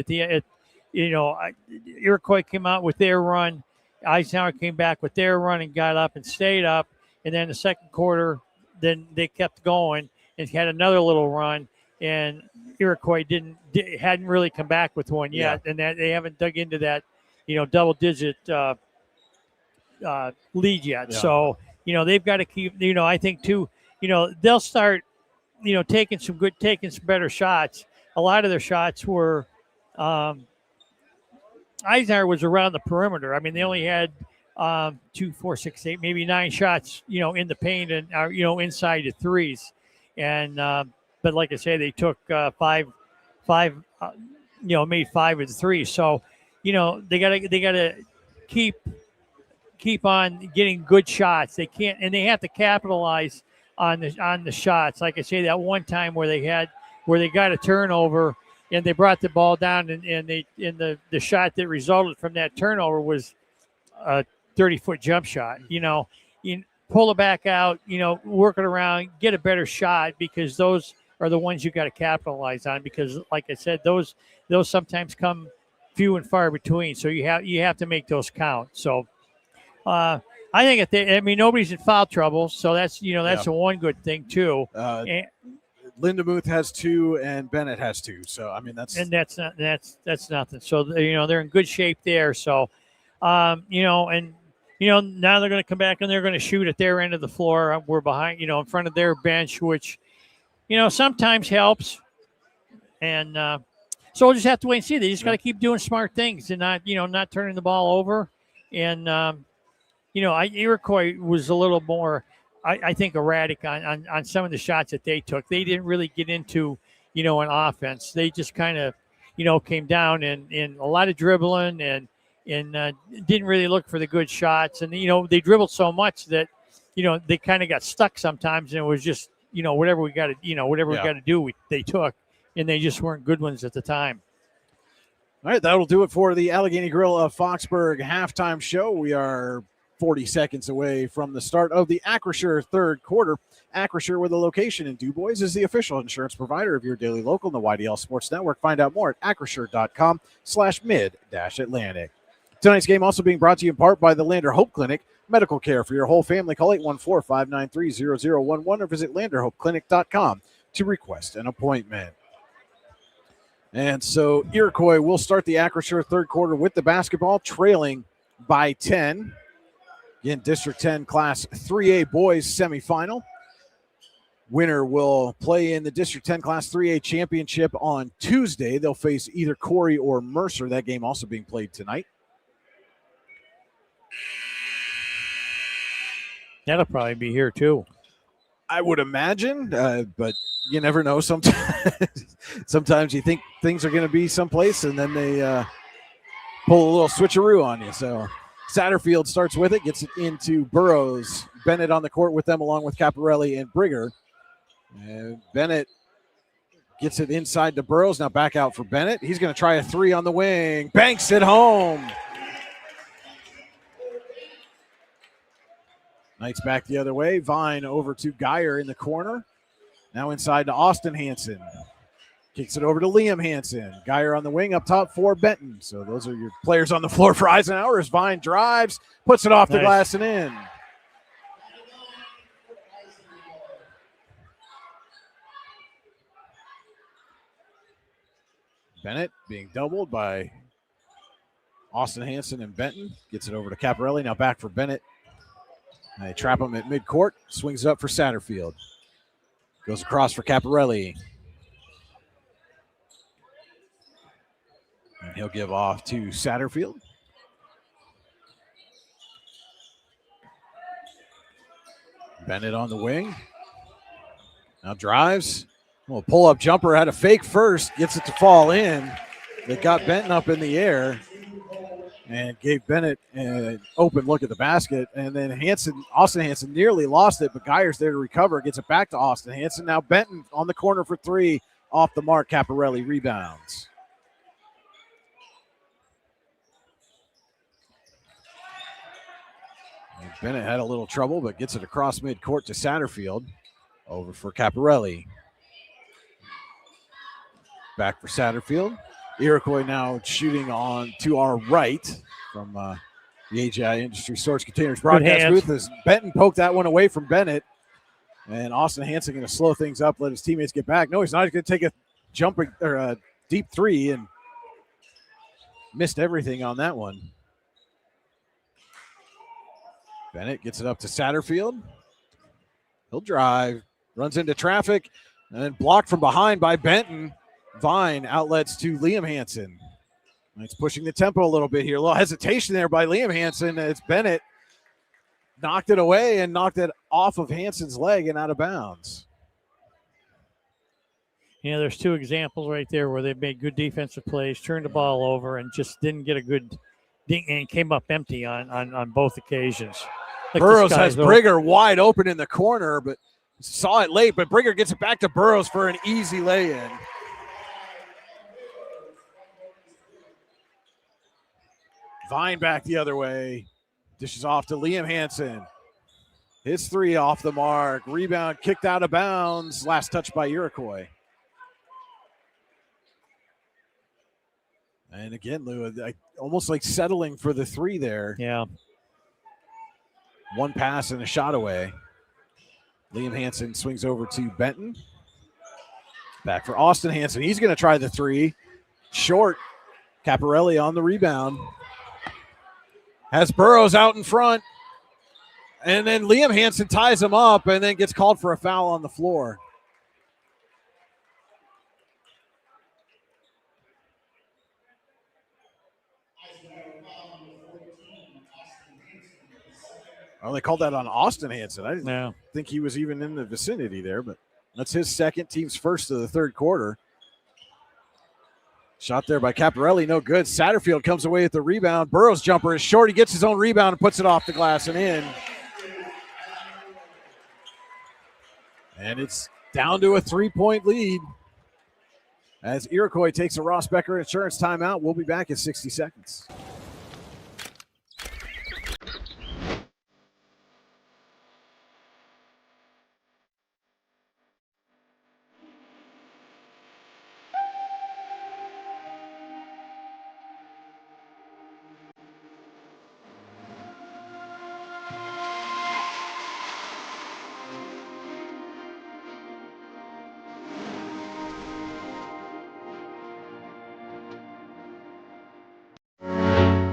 Iroquois came out with their run. Eisenhower came back with their run and got up and stayed up. And then the second quarter, then they kept going and had another little run. And Iroquois hadn't really come back with one yet, and that they haven't dug into that, you know, double-digit lead yet. Yeah. So, you know, they've got to keep, you know, I think too, you know, they'll start, you know, taking some better shots. A lot of their shots were Eisenhower was around the perimeter. I mean, they only had 2, 4, 6, 8, maybe 9 shots, you know, in the paint and you know, inside the threes, and. But like I say, they took 5, you know, made 5 of the 3. So, you know, they gotta keep on getting good shots. They can't, and they have to capitalize on the shots. Like I say, that one time where they got a turnover and they brought the ball down, and the shot that resulted from that turnover was a 30-foot jump shot. You know, you pull it back out. You know, work it around, get a better shot, because those are the ones you got to capitalize on, because like I said, those sometimes come few and far between. So you have to make those count. So I think nobody's in foul trouble. So that's, you know, that's a one good thing too. Lindemuth has 2 and Bennett has 2. So, I mean, that's nothing. So, you know, they're in good shape there. So, you know, and, you know, now they're going to come back and they're going to shoot at their end of the floor. We're behind, you know, in front of their bench, which, you know, sometimes helps. And so we'll just have to wait and see. They just got to keep doing smart things and not turning the ball over. And, you know, Iroquois was a little more, I think, erratic on some of the shots that they took. They didn't really get into, you know, an offense. They just kind of, you know, came down and a lot of dribbling and didn't really look for the good shots. And, you know, they dribbled so much that, you know, they kind of got stuck sometimes, and it was just, you know, whatever we got to do, they took, and they just weren't good ones at the time. All right, that'll do it for the Allegheny Grill of Foxburg halftime show. We are 40 seconds away from the start of the Acure third quarter. Acure, with a location in DuBois, is the official insurance provider of your daily local in the YDL Sports Network. Find out more at acrisure.com/mid-Atlantic. Tonight's game also being brought to you in part by the Lander Hope Clinic. Medical care for your whole family. Call 814-593-0011 or visit landerhopeclinic.com to request an appointment. And so Iroquois will start the Acrisure third quarter with the basketball, trailing by 10. Again, District 10 Class 3A boys semifinal. Winner will play in the District 10 Class 3A championship on Tuesday. They'll face either Corey or Mercer. That game also being played tonight. That'll probably be here too, I would imagine, but you never know. Sometimes you think things are going to be someplace, and then they pull a little switcheroo on you. So Satterfield starts with it, gets it into Burrows. Bennett on the court with them, along with Caparelli and Brigger. And Bennett gets it inside to Burrows. Now back out for Bennett. He's going to try a 3 on the wing. Banks it home. Knights back the other way. Vine over to Geyer in the corner. Now inside to Austin Hansen. Kicks it over to Liam Hansen. Geyer on the wing up top for Benton. So those are your players on the floor for Eisenhower as Vine drives, puts it off the glass and in. Bennett being doubled by Austin Hansen and Benton. Gets it over to Caparelli. Now back for Bennett. They trap him at midcourt. Swings it up for Satterfield. Goes across for Caparelli. And he'll give off to Satterfield. Bennett on the wing. Now drives. Well, pull-up jumper had a fake first. Gets it to fall in. They got Benton up in the air and gave Bennett an open look at the basket. And then Austin Hansen nearly lost it, but Geyer's there to recover. Gets it back to Austin Hansen. Now Benton on the corner for three. Off the mark. Caparelli rebounds. And Bennett had a little trouble, but gets it across midcourt to Satterfield. Over for Caparelli. Back for Satterfield. Iroquois now shooting on to our right from the AGI Industries Storage Containers broadcast booth as Benton poked that one away from Bennett. And Austin Hansen going to slow things up, let his teammates get back. No, he's not. He's going to take a jumping or a deep three and missed everything on that one. Bennett gets it up to Satterfield. He'll drive, runs into traffic, and then blocked from behind by Benton. Vine outlets to Liam Hansen. It's pushing the tempo a little bit here. A little hesitation there by Liam Hansen as Bennett knocked it away and knocked it off of Hansen's leg and out of bounds. Yeah, there's two examples right there where they made good defensive plays, turned the ball over, and just didn't get a good ding, and came up empty on both occasions. Like Burrows has Brigger wide open in the corner, but saw it late, but Brigger gets it back to Burrows for an easy lay-in. Vine back the other way. Dishes off to Liam Hansen. His three off the mark. Rebound kicked out of bounds. Last touch by Iroquois. And again, Lou, almost like settling for the three there. Yeah. One pass and a shot away. Liam Hansen swings over to Benton. Back for Austin Hansen. He's going to try the three. Short. Caparelli on the rebound. Has Burrows out in front. And then Liam Hansen ties him up and then gets called for a foul on the floor. Oh, they called that on Austin Hansen. I didn't think he was even in the vicinity there, but that's his second, team's first of the third quarter. Shot there by Caparelli, no good. Satterfield comes away with the rebound. Burrows' jumper is short. He gets his own rebound and puts it off the glass and in. And it's down to a three-point lead as Iroquois takes a Ross Becker insurance timeout. We'll be back in 60 seconds.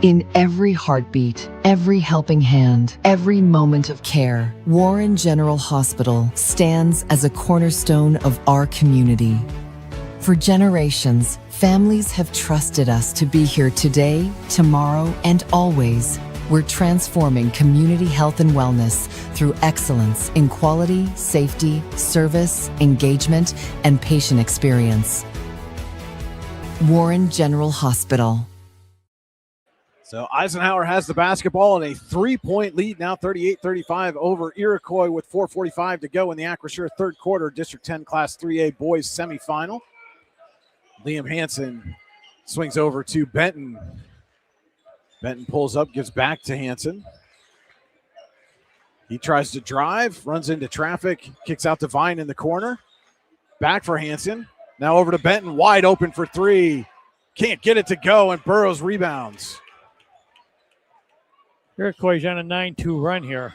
In every heartbeat, every helping hand, every moment of care, Warren General Hospital stands as a cornerstone of our community. For generations, families have trusted us to be here today, tomorrow, and always. We're transforming community health and wellness through excellence in quality, safety, service, engagement, and patient experience. Warren General Hospital. So Eisenhower has the basketball and a three-point lead now, 38-35 over Iroquois with 4:45 to go in the Acure third quarter District 10 Class 3A boys semifinal. Liam Hansen swings over to Benton. Benton pulls up, gives back to Hansen. He tries to drive, runs into traffic, kicks out to Vine in the corner. Back for Hansen. Now over to Benton, wide open for three. Can't get it to go, and Burrows rebounds. Iroquois on a 9-2 run here.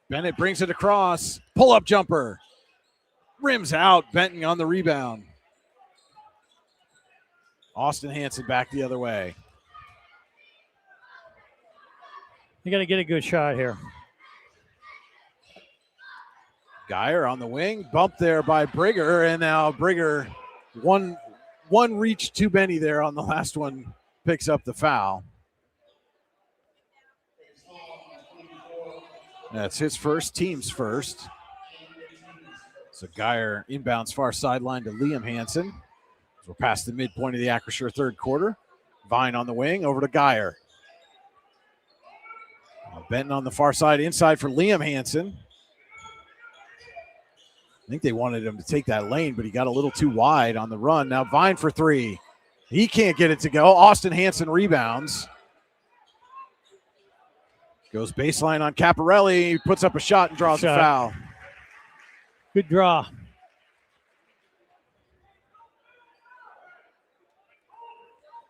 Bennett brings it across. Pull-up jumper. Rims out. Benton on the rebound. Austin Hansen back the other way. You got to get a good shot here. Geyer on the wing. Bump there by Brigger, and now Brigger, one reach too many there on the last one, picks up the foul. That's his first, team's first. So Geyer inbounds far sideline to Liam Hansen. We're past the midpoint of the Acrisure third quarter. Vine on the wing, over to Geyer. Benton on the far side, inside for Liam Hansen. I think they wanted him to take that lane, but he got a little too wide on the run. Now Vine for three. He can't get it to go. Austin Hansen rebounds. Goes baseline on Caparelli, puts up a shot and draws a foul. Good draw.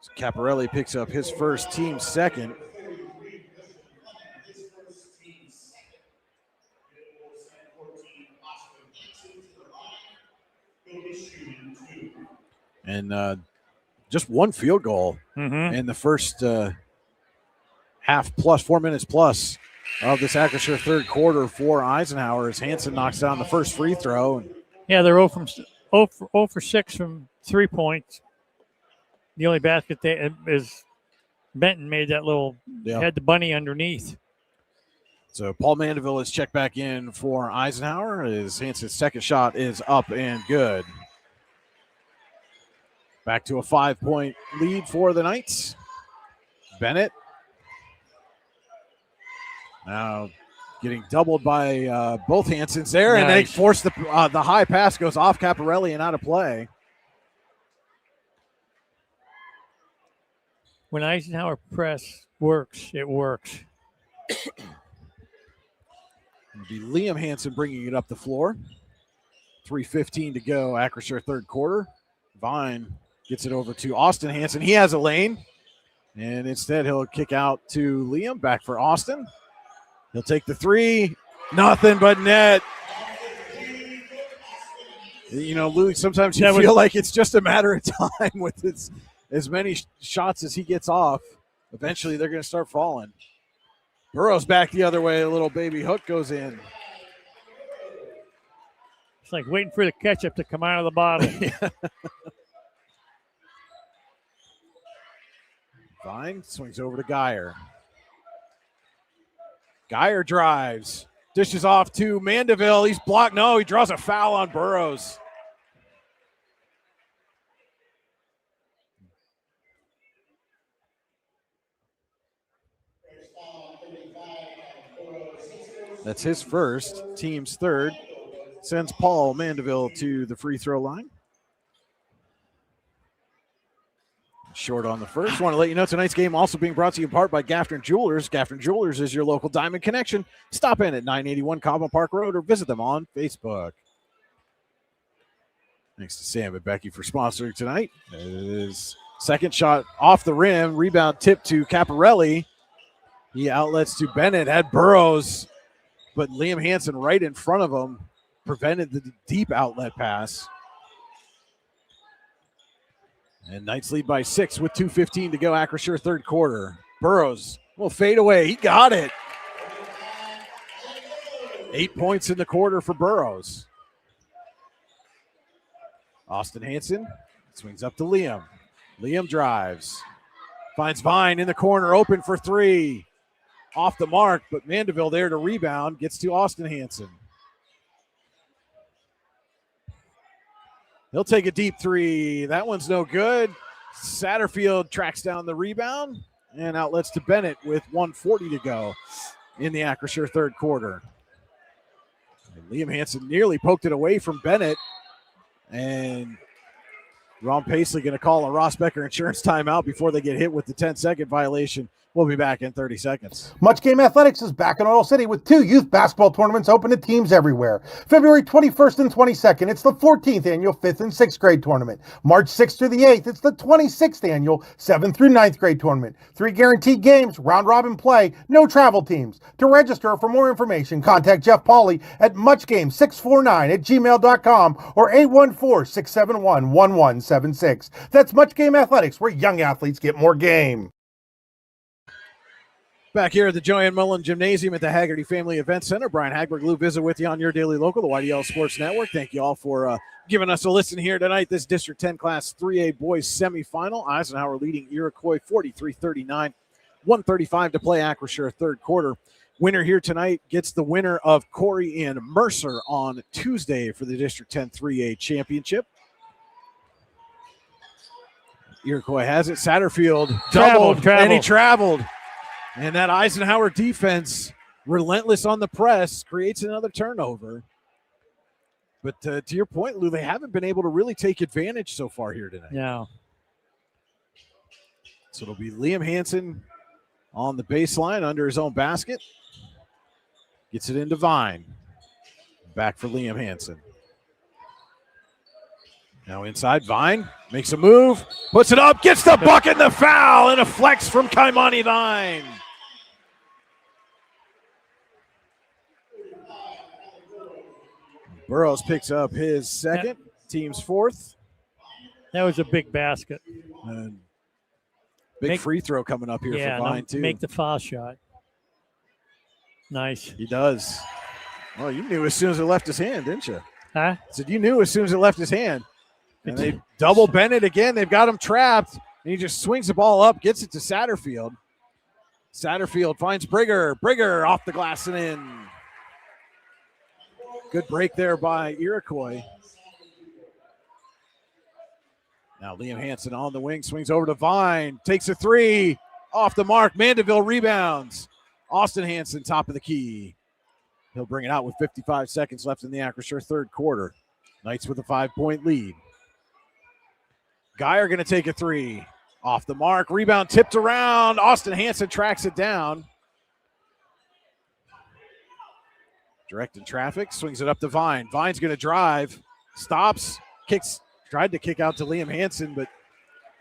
So Caparelli picks up his first, team second. And just one field goal in the first half plus, 4 minutes plus of this Acrisure third quarter for Eisenhower as Hansen knocks down the first free throw. Yeah, they're 0 for 6 from 3 points. The only basket is Benton made that little, had the bunny underneath. So Paul Mandeville is checked back in for Eisenhower as Hansen's second shot is up and good. Back to a 5-point lead for the Knights. Bennett now getting doubled by both Hansens there, and they force the high pass goes off Caparelli and out of play. When Eisenhower press works, it works. It'll be Liam Hansen bringing it up the floor. 3:15 to go, Acrisure third quarter. Vine gets it over to Austin Hansen. He has a lane, and instead he'll kick out to Liam. Back for Austin. He'll take the three. Nothing but net. You know, Louis, sometimes you feel like it's just a matter of time with as many shots as he gets off. Eventually they're going to start falling. Burrows back the other way. A little baby hook goes in. It's like waiting for the ketchup to come out of the bottle. Vine swings over to Geyer. Geyer drives. Dishes off to Mandeville. He's blocked. No, he draws a foul on Burrows. That's his first, team's third. Sends Paul Mandeville to the free throw line. Short on the first. Want to let you know tonight's game also being brought to you in part by Gaffner Jewelers. Gaffner Jewelers is your local diamond connection. Stop in at 981 Cobham Park Road or visit them on Facebook. Thanks to Sam and Becky for sponsoring tonight. His second shot off the rim. Rebound tip to Caparelli. He outlets to Bennett. Had Burrows, but Liam Hansen right in front of him prevented the deep outlet pass. And Knights lead by 6 with 2:15 to go. Acrisure third quarter. Burrows will fade away. He got it. 8 points in the quarter for Burrows. Austin Hansen swings up to Liam. Liam drives. Finds Vine in the corner, open for three. Off the mark, but Mandeville there to rebound. Gets to Austin Hansen. He'll take a deep three. That one's no good. Satterfield tracks down the rebound and outlets to Bennett with 1:40 to go in the Acrisure third quarter. And Liam Hansen nearly poked it away from Bennett. And Ron Paisley going to call a Ross Becker insurance timeout before they get hit with the 10-second violation. We'll be back in 30 seconds. Much Game Athletics is back in Oil City with 2 youth basketball tournaments open to teams everywhere. February 21st and 22nd, it's the 14th annual 5th and 6th grade tournament. March 6th through the 8th, it's the 26th annual 7th through 9th grade tournament. 3 guaranteed games, round-robin play, no travel teams. To register or for more information, contact Jeff Pauley at muchgame649@gmail.com or 814-671-1176. That's Much Game Athletics, where young athletes get more game. Back here at the Joanne Mullen Gymnasium at the Haggerty Family Event Center, Brian Hagberg, Lou Vizza with you on your daily local, the YDL Sports Network. Thank you all for giving us a listen here tonight. This District 10 Class 3A boys semifinal. Eisenhower leading Iroquois 43-39, 1:35 to play. Acure third quarter. Winner here tonight gets the winner of Corey and Mercer on Tuesday for the District 10 3A championship. Iroquois has it. Satterfield doubled, and he traveled. And that Eisenhower defense, relentless on the press, creates another turnover. But to your point, Lou, they haven't been able to really take advantage so far here tonight. Yeah. So it'll be Liam Hansen on the baseline under his own basket. Gets it into Vine. Back for Liam Hansen. Now inside, Vine makes a move, puts it up, gets the bucket and the foul, and a flex from Kaimani Vine. Burrows picks up his second, team's fourth. That was a big basket. And big free throw coming up here for Vine, too. Make the foul shot. Nice. He does. Well, you knew as soon as it left his hand, didn't you? Huh? I said you knew as soon as it left his hand. And they double Bennett again. They've got him trapped. And he just swings the ball up, gets it to Satterfield. Satterfield finds Brigger. Brigger off the glass and in. Good break there by Iroquois. Now Liam Hansen on the wing, swings over to Vine, takes a three, off the mark. Mandeville rebounds. Austin Hansen, top of the key. He'll bring it out with 55 seconds left in the Acrisure third quarter. Knights with a 5-point lead. Geyer going to take a three. Off the mark, rebound tipped around. Austin Hansen tracks it down. Directing traffic, swings it up to Vine. Vine's going to drive, stops, kicks, tried to kick out to Liam Hansen, but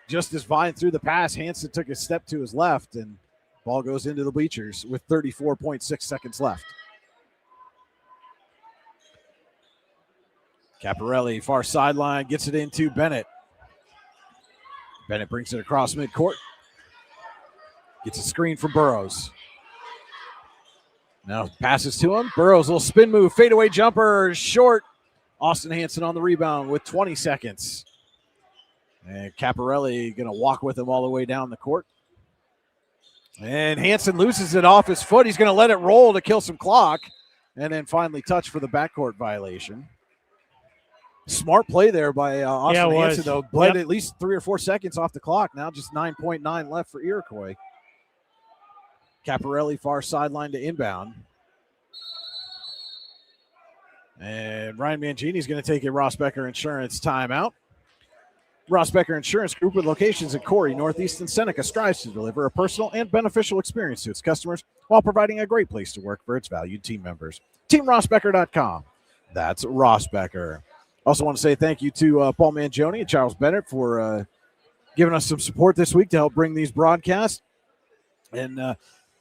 just as Vine threw the pass, Hansen took a step to his left, and ball goes into the bleachers with 34.6 seconds left. Caparelli, far sideline, gets it into Bennett. Bennett brings it across midcourt. Gets a screen from Burrows. Now passes to him. Burrows, little spin move, fadeaway jumper, short. Austin Hansen on the rebound with 20 seconds. And Caparelli going to walk with him all the way down the court. And Hansen loses it off his foot. He's going to let it roll to kill some clock. And then finally touch for the backcourt violation. Smart play there by Austin Hansen, though. Bled at least 3 or 4 seconds off the clock. Now just 9.9 left for Iroquois. Caparelli far sideline to inbound. And Ryan Mangini's going to take a Ross Becker Insurance timeout. Ross Becker Insurance Group with locations in Corey, Northeast, and Seneca strives to deliver a personal and beneficial experience to its customers while providing a great place to work for its valued team members. TeamRossBecker.com. That's Ross Becker. Also want to say thank you to Paul Mangione and Charles Bennett for giving us some support this week to help bring these broadcasts. And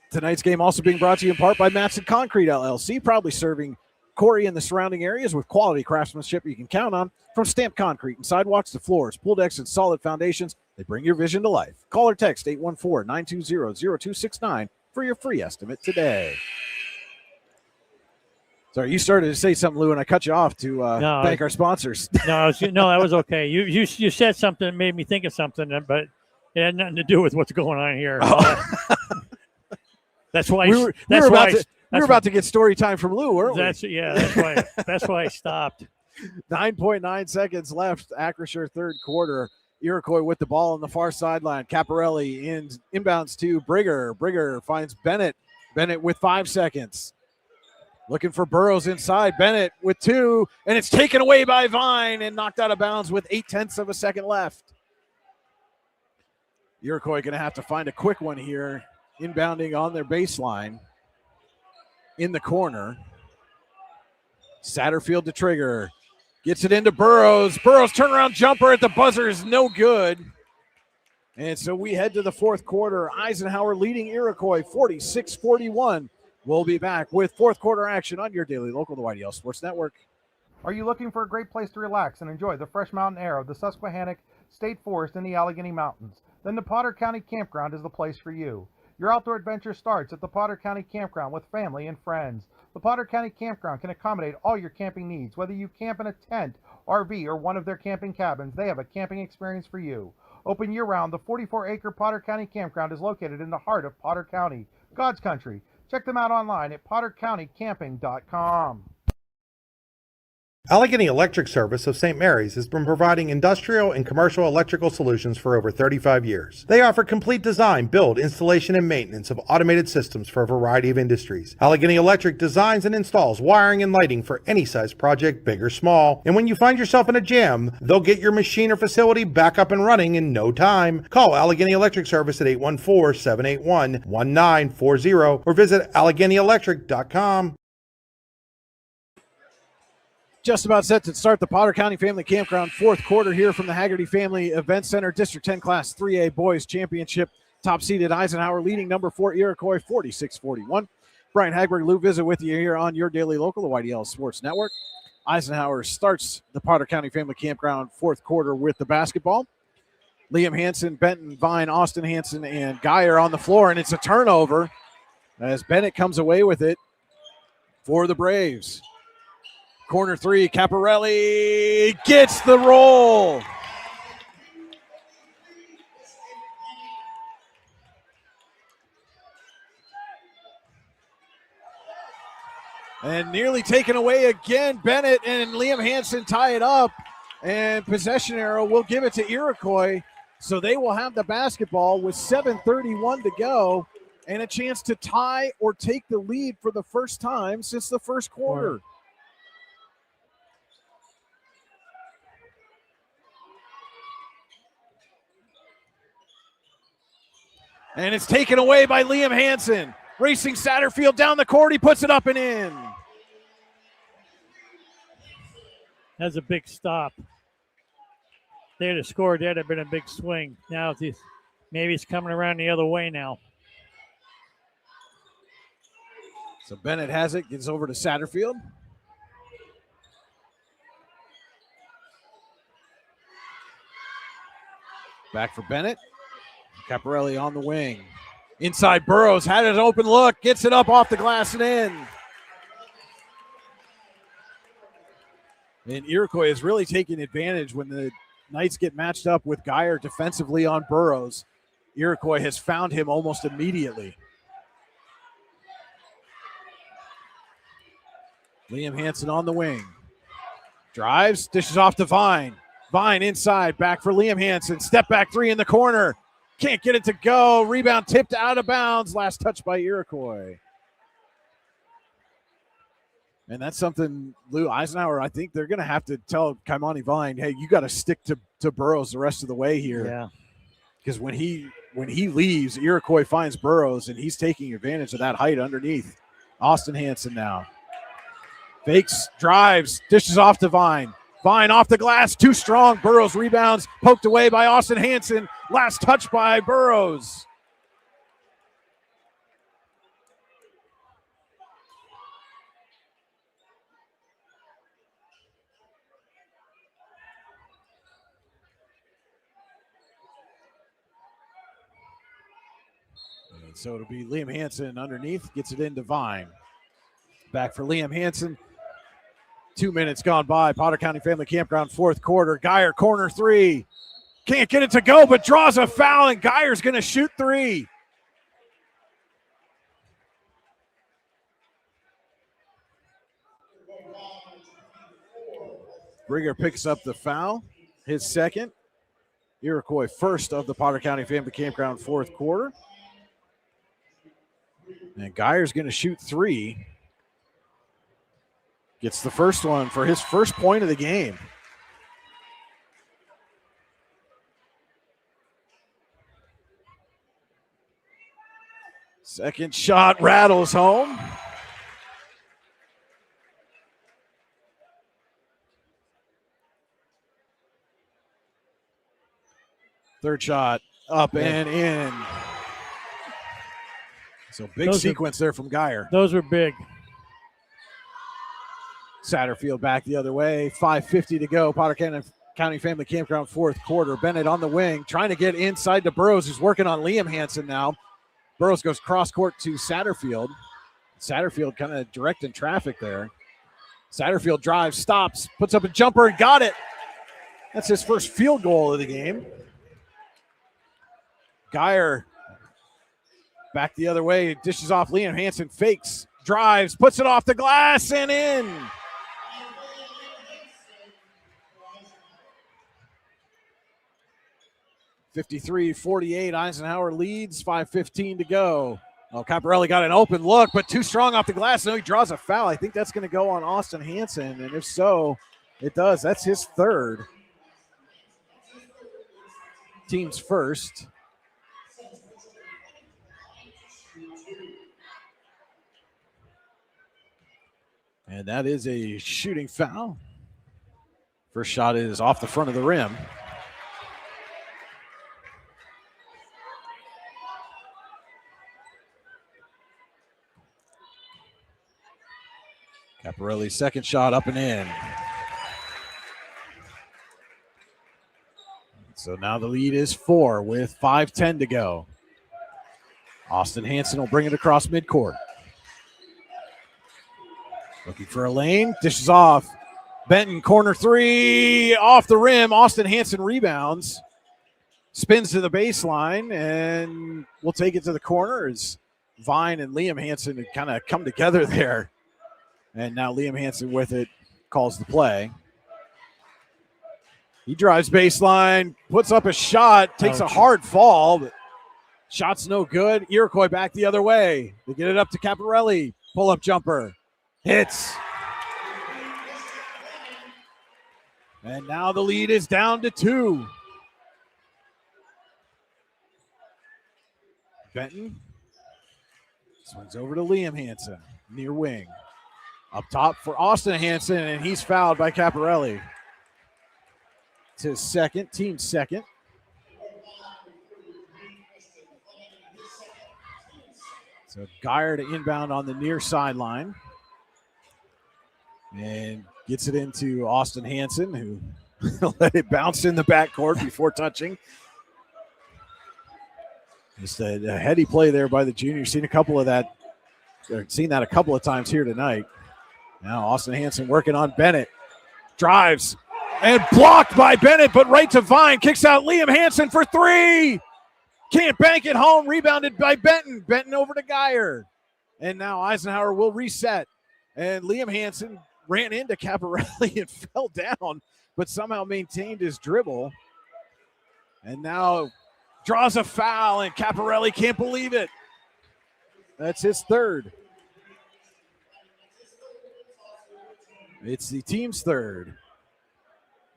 tonight's game also being brought to you in part by Matson Concrete LLC, proudly serving Corey and the surrounding areas with quality craftsmanship you can count on. From stamped concrete and sidewalks to floors, pool decks, and solid foundations, they bring your vision to life. Call or text 814-920-0269 for your free estimate today. Sorry, you started to say something, Lou, and I cut you off to thank our sponsors. No, that was okay. You said something that made me think of something, but it had nothing to do with what's going on here. Oh. That's why we were about to get story time from Lou, weren't we? That's why I stopped. 9.9 seconds left. Acrisure third quarter. Iroquois with the ball on the far sideline. Caparelli inbounds to Brigger. Brigger finds Bennett. Bennett with 5 seconds. Looking for Burrows inside. Bennett with 2, and it's taken away by Vine and knocked out of bounds with 0.8 of a second left. Iroquois going to have to find a quick one here. inbounding on their baseline in the corner. Satterfield to trigger. Gets it into Burrows. Burrows turnaround jumper at the buzzer is no good. And so we head to the fourth quarter. Eisenhower leading Iroquois 46-41. We'll be back with fourth quarter action on your daily local, the YDL Sports Network. Are you looking for a great place to relax and enjoy the fresh mountain air of the Susquehannock State Forest in the Allegheny Mountains? Then the Potter County Campground is the place for you. Your outdoor adventure starts at the Potter County Campground with family and friends. The Potter County Campground can accommodate all your camping needs. Whether you camp in a tent, RV, or one of their camping cabins, they have a camping experience for you. Open year-round, the 44-acre Potter County Campground is located in the heart of Potter County, God's country. Check them out online at pottercountycamping.com. Allegheny Electric Service of St. Mary's has been providing industrial and commercial electrical solutions for over 35 years. They offer complete design, build, installation, and maintenance of automated systems for a variety of industries. Allegheny Electric designs and installs wiring and lighting for any size project, big or small. And when you find yourself in a jam, they'll get your machine or facility back up and running in no time. Call Allegheny Electric Service at 814-781-1940 or visit AlleghenyElectric.com. Just about set to start the Potter County Family Campground fourth quarter here from the Haggerty Family Event Center. District 10 Class 3A Boys Championship. Top-seeded Eisenhower leading number 4 Iroquois 46-41. Brian Hagberg, Lou Visit with you here on your daily local, the YDL Sports Network. Eisenhower starts the Potter County Family Campground fourth quarter with the basketball. Liam Hansen, Benton, Vine, Austin Hansen, and Geyer on the floor, and it's a turnover as Bennett comes away with it for the Braves. Corner three, Caparelli gets the roll. And nearly taken away again. Bennett and Liam Hansen tie it up, and possession arrow will give it to Iroquois. So they will have the basketball with 7:31 to go and a chance to tie or take the lead for the first time since the first quarter. And it's taken away by Liam Hansen. Racing Satterfield down the court. He puts it up and in. That's a big stop. They'd have scored. That'd have been a big swing. Now maybe it's coming around the other way now. So Bennett has it. Gets over to Satterfield. Back for Bennett. Caparelli on the wing. Inside Burrows, had an open look, gets it up off the glass and in. And Iroquois is really taking advantage when the Knights get matched up with Geyer defensively on Burrows. Iroquois has found him almost immediately. Liam Hansen on the wing. Drives, dishes off to Vine. Vine inside, back for Liam Hansen. Step back three in the corner. Can't get it to go. Rebound tipped out of bounds. Last touch by Iroquois. And that's something, Lou Eisenhower, I think they're going to have to tell Kaimani Vine, hey, you got to stick to Burrows the rest of the way here. Yeah. Because when he leaves, Iroquois finds Burrows, and he's taking advantage of that height underneath. Austin Hansen now. Fakes, drives, dishes off to Vine. Vine off the glass, too strong. Burrows rebounds, poked away by Austin Hansen. Last touch by Burrows. And so it'll be Liam Hansen underneath, gets it into Vine. Back for Liam Hansen. 2 minutes gone by. Potter County Family Campground, fourth quarter. Geyer, corner three. Can't get it to go, but draws a foul, and Geyer's going to shoot three. Brigger picks up the foul, his second. Iroquois first of the Potter County Family Campground fourth quarter. And Geyer's going to shoot three. Gets the first one for his first point of the game. Second shot rattles home. Third shot up and in. So big sequence there from Geyer. Those were big. Satterfield back the other way. 5:50 to go. Potter County Family Campground, fourth quarter. Bennett on the wing, trying to get inside to Burrows, who's working on Liam Hansen now. Burrows goes cross court to Satterfield. Satterfield kind of directing traffic there. Satterfield drives, stops, puts up a jumper and got it. That's his first field goal of the game. Geyer back the other way, dishes off Liam Hansen, fakes, drives, puts it off the glass and in. (53-48), Eisenhower leads, 5:15 to go. Oh, Caparelli got an open look, but too strong off the glass. No, he draws a foul. I think that's going to go on Austin Hansen, and if so, it does. That's his third. Team's first. And that is a shooting foul. First shot is off the front of the rim. Caparelli's second shot up and in. So now the lead is 4 with 5:10 to go. Austin Hansen will bring it across midcourt. Looking for a lane, dishes off. Benton, corner three, off the rim. Austin Hansen rebounds. Spins to the baseline, and we'll take it to the corner as Vine and Liam Hansen kind of come together there. And now Liam Hansen with it, calls the play. He drives baseline, puts up a shot, takes a hard fall, but shot's no good. Iroquois back the other way. They get it up to Caparelli. Pull-up jumper. Hits. And now the lead is down to 2. Benton swings over to Liam Hansen, near wing. Up top for Austin Hansen, and he's fouled by Caparelli. It's his second, team second. So Geyer to inbound on the near sideline. And gets it into Austin Hansen, who let it bounce in the backcourt before touching. Just a heady play there by the junior. Seen a couple of that, seen that a couple of times here tonight. Now Austin Hansen working on Bennett. Drives and blocked by Bennett, but right to Vine. Kicks out Liam Hansen for 3. Can't bank it home. Rebounded by Benton. Benton over to Geyer. And now Eisenhower will reset. And Liam Hansen ran into Caparelli and fell down, but somehow maintained his dribble. And now draws a foul, and Caparelli can't believe it. That's his third. It's the team's third.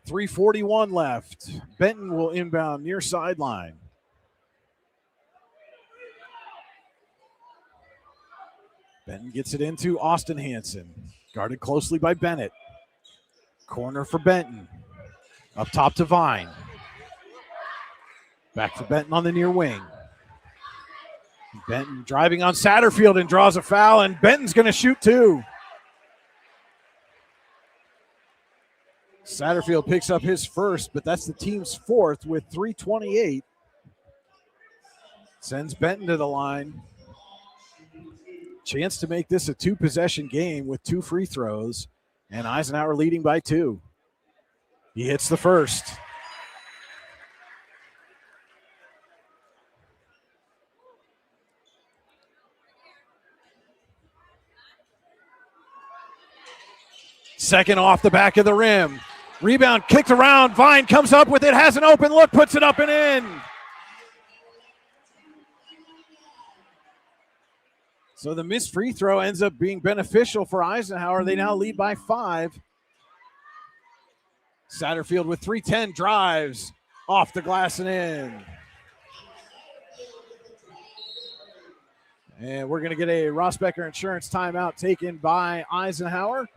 3:41 left. Benton will inbound near sideline. Benton gets it into Austin Hansen. Guarded closely by Bennett. Corner for Benton. Up top to Vine. Back for Benton on the near wing. Benton driving on Satterfield and draws a foul, and Benton's going to shoot 2. Satterfield picks up his first, but that's the team's fourth with 3:28. Sends Benton to the line. Chance to make this a 2-possession game with 2 free throws, and Eisenhower leading by 2. He hits the first. Second off the back of the rim. Rebound kicked around. Vine comes up with it, has an open look, puts it up and in. So the missed free throw ends up being beneficial for Eisenhower. They now lead by 5. Satterfield with 3:10 drives off the glass and in. And we're going to get a Ross Becker Insurance timeout taken by Eisenhower.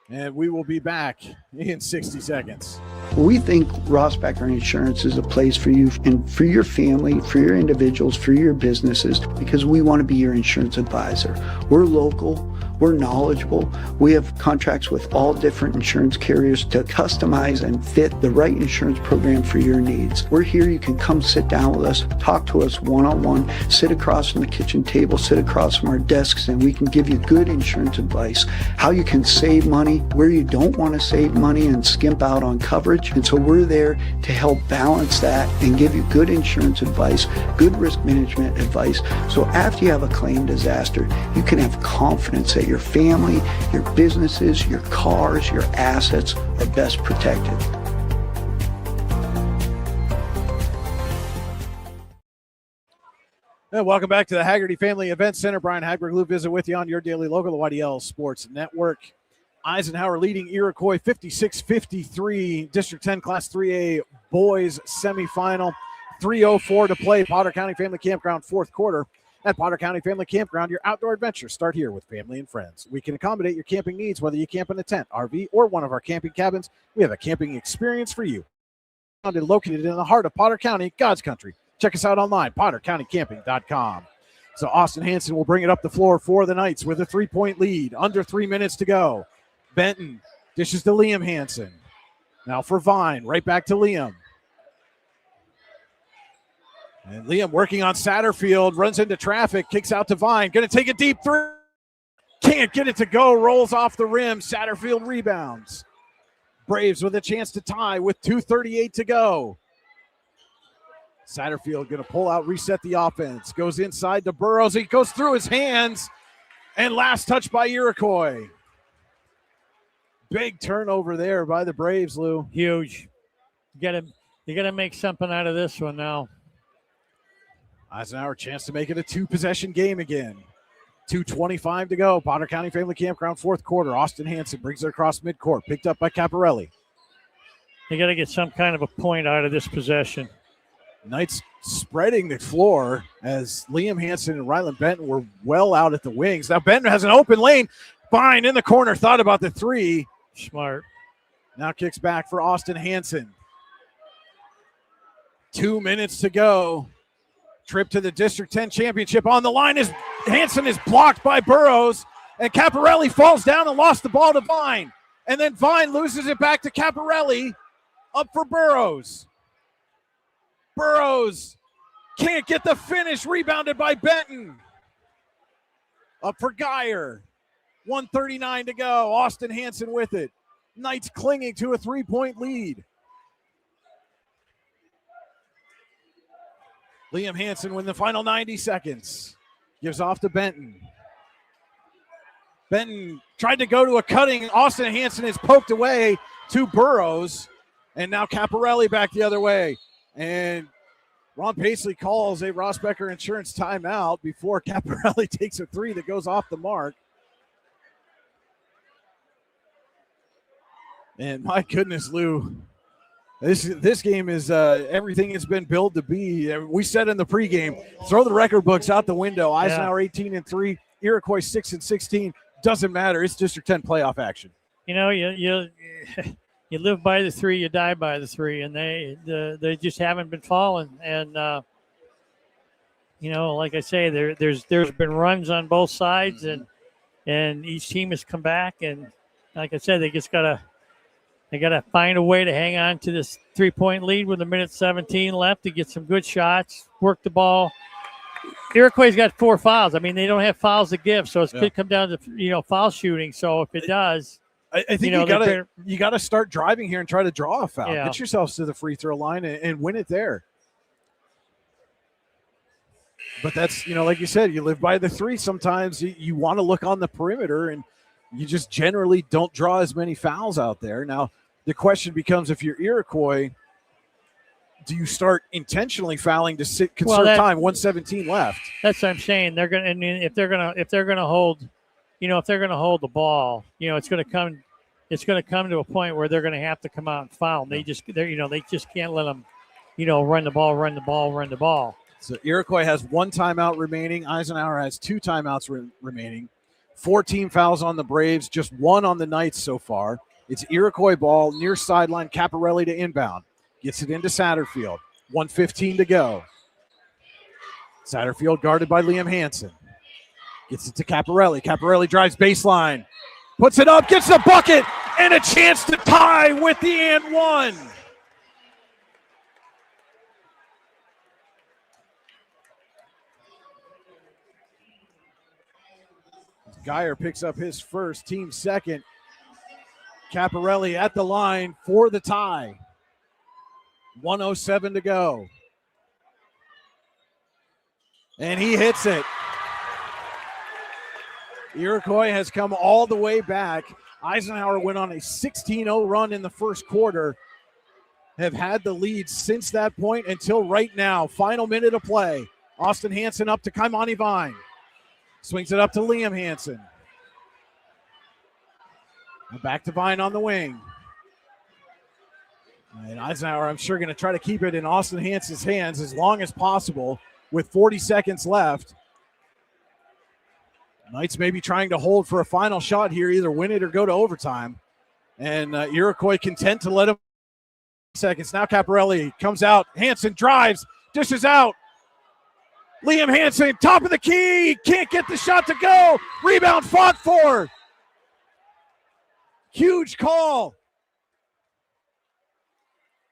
And we will be back in 60 seconds. We think Ross Becker Insurance is a place for you and for your family, for your individuals, for your businesses, because we want to be your insurance advisor. We're local, we're knowledgeable, we have contracts with all different insurance carriers to customize and fit the right insurance program for your needs. We're here, you can come sit down with us, talk to us one-on-one, sit across from the kitchen table, sit across from our desks, and we can give you good insurance advice, how you can save money, where you don't want to save money and skimp out on coverage. And so we're there to help balance that and give you good insurance advice, good risk management advice. So after you have a claim disaster, you can have confidence that your family, your businesses, your cars, your assets are best protected. And welcome back to the Haggerty Family Event Center. Brian Hagberg, Lou Visit with you on your daily local, the YDL Sports Network. Eisenhower leading Iroquois 56-53, District 10 Class 3A boys semifinal. 3:04 to play. Potter County Family Campground, fourth quarter. At Potter County Family Campground, your outdoor adventures start here with family and friends. We can accommodate your camping needs, whether you camp in a tent, RV, or one of our camping cabins. We have a camping experience for you. Located in the heart of Potter County, God's country. Check us out online, pottercountycamping.com. So Austin Hanson will bring it up the floor for the Knights with a 3-point lead. Under 3 minutes to go. Benton dishes to Liam Hansen. Now for Vine, right back to Liam. And Liam working on Satterfield, runs into traffic, kicks out to Vine. Going to take a deep three. Can't get it to go, rolls off the rim. Satterfield rebounds. Braves with a chance to tie with 2:38 to go. Satterfield going to pull out, reset the offense. Goes inside to Burrows. He goes through his hands. And last touch by Iroquois. Big turnover there by the Braves, Lou. Huge. You gotta make something out of this one now. Eisenhower chance to make it a two-possession game again. 2:25 to go. Potter County Family Campground, fourth quarter. Austin Hanson brings it across midcourt. Picked up by Caparelli. You got to get some kind of a point out of this possession. Knights spreading the floor as Liam Hanson and Ryland Benton were well out at the wings. Now Benton has an open lane. Fine in the corner. Thought about the three. Smart. Now kicks back for Austin Hanson. 2 minutes to go. Trip to the District 10 championship on the line. Is Hanson is blocked by Burrows, and Caparelli falls down and lost the ball to Vine. And then Vine loses it back to Caparelli. Up for Burrows. Burrows can't get the finish. Rebounded by Benton. Up for Geyer. 1:39 to go. Austin Hanson with it. Knights clinging to a 3-point lead. Liam Hanson with the final 90 seconds. Gives off to Benton. Benton tried to go to a cutting. Austin Hanson is poked away to Burrows. And now Caparelli back the other way. And Ron Paisley calls a Ross Becker Insurance timeout before Caparelli takes a three that goes off the mark. And my goodness, Lou, this game is everything it's been billed to be. We said in the pregame, throw the record books out the window. Eisenhower 18-3, Iroquois 6-16. Doesn't matter. It's District 10 playoff action. You know, you live by the three, you die by the three, and they just haven't been falling. And you know, like I say, there's been runs on both sides, and each team has come back. And like I said, they gotta find a way to hang on to this 3-point lead with 1:17 left to get some good shots, work the ball. Iroquois got 4 fouls. I mean, they don't have fouls to give, so it could come down to foul shooting. So if it does, I think you gotta start driving here and try to draw a foul. Get yourselves to the free throw line and win it there. But that's, like you said, you live by the three. Sometimes you want to look on the perimeter, and you just generally don't draw as many fouls out there. Now, the question becomes, if you're Iroquois, do you start intentionally fouling to conserve time? 1:17 left. That's what I'm saying. They're gonna, and if they're gonna hold, if they're gonna hold the ball, it's gonna come to a point where they're gonna have to come out and foul. They just can't let them, run the ball. So Iroquois has 1 timeout remaining. Eisenhower has 2 timeouts remaining. 4 team fouls on the Braves, just 1 on the Knights so far. It's Iroquois ball near sideline. Caparelli to inbound. Gets it into Satterfield. 1:15 to go. Satterfield guarded by Liam Hansen. Gets it to Caparelli. Caparelli drives baseline. Puts it up, gets the bucket, and a chance to tie with the and one. Geyer picks up his first, team second. Caparelli at the line for the tie. 1:07 to go. And he hits it. Iroquois has come all the way back. Eisenhower went on a 16-0 run in the first quarter. Have had the lead since that point until right now. Final minute of play. Austin Hansen up to Kaimani Vine. Swings it up to Liam Hansen. Back to Vine on the wing. And Eisenhower, I'm sure, going to try to keep it in Austin Hansen's hands as long as possible with 40 seconds left. Knights may be trying to hold for a final shot here, either win it or go to overtime. And Iroquois content to let him seconds. Now Caparelli comes out. Hansen drives, dishes out. Liam Hansen, top of the key. Can't get the shot to go. Rebound fought for. Huge call.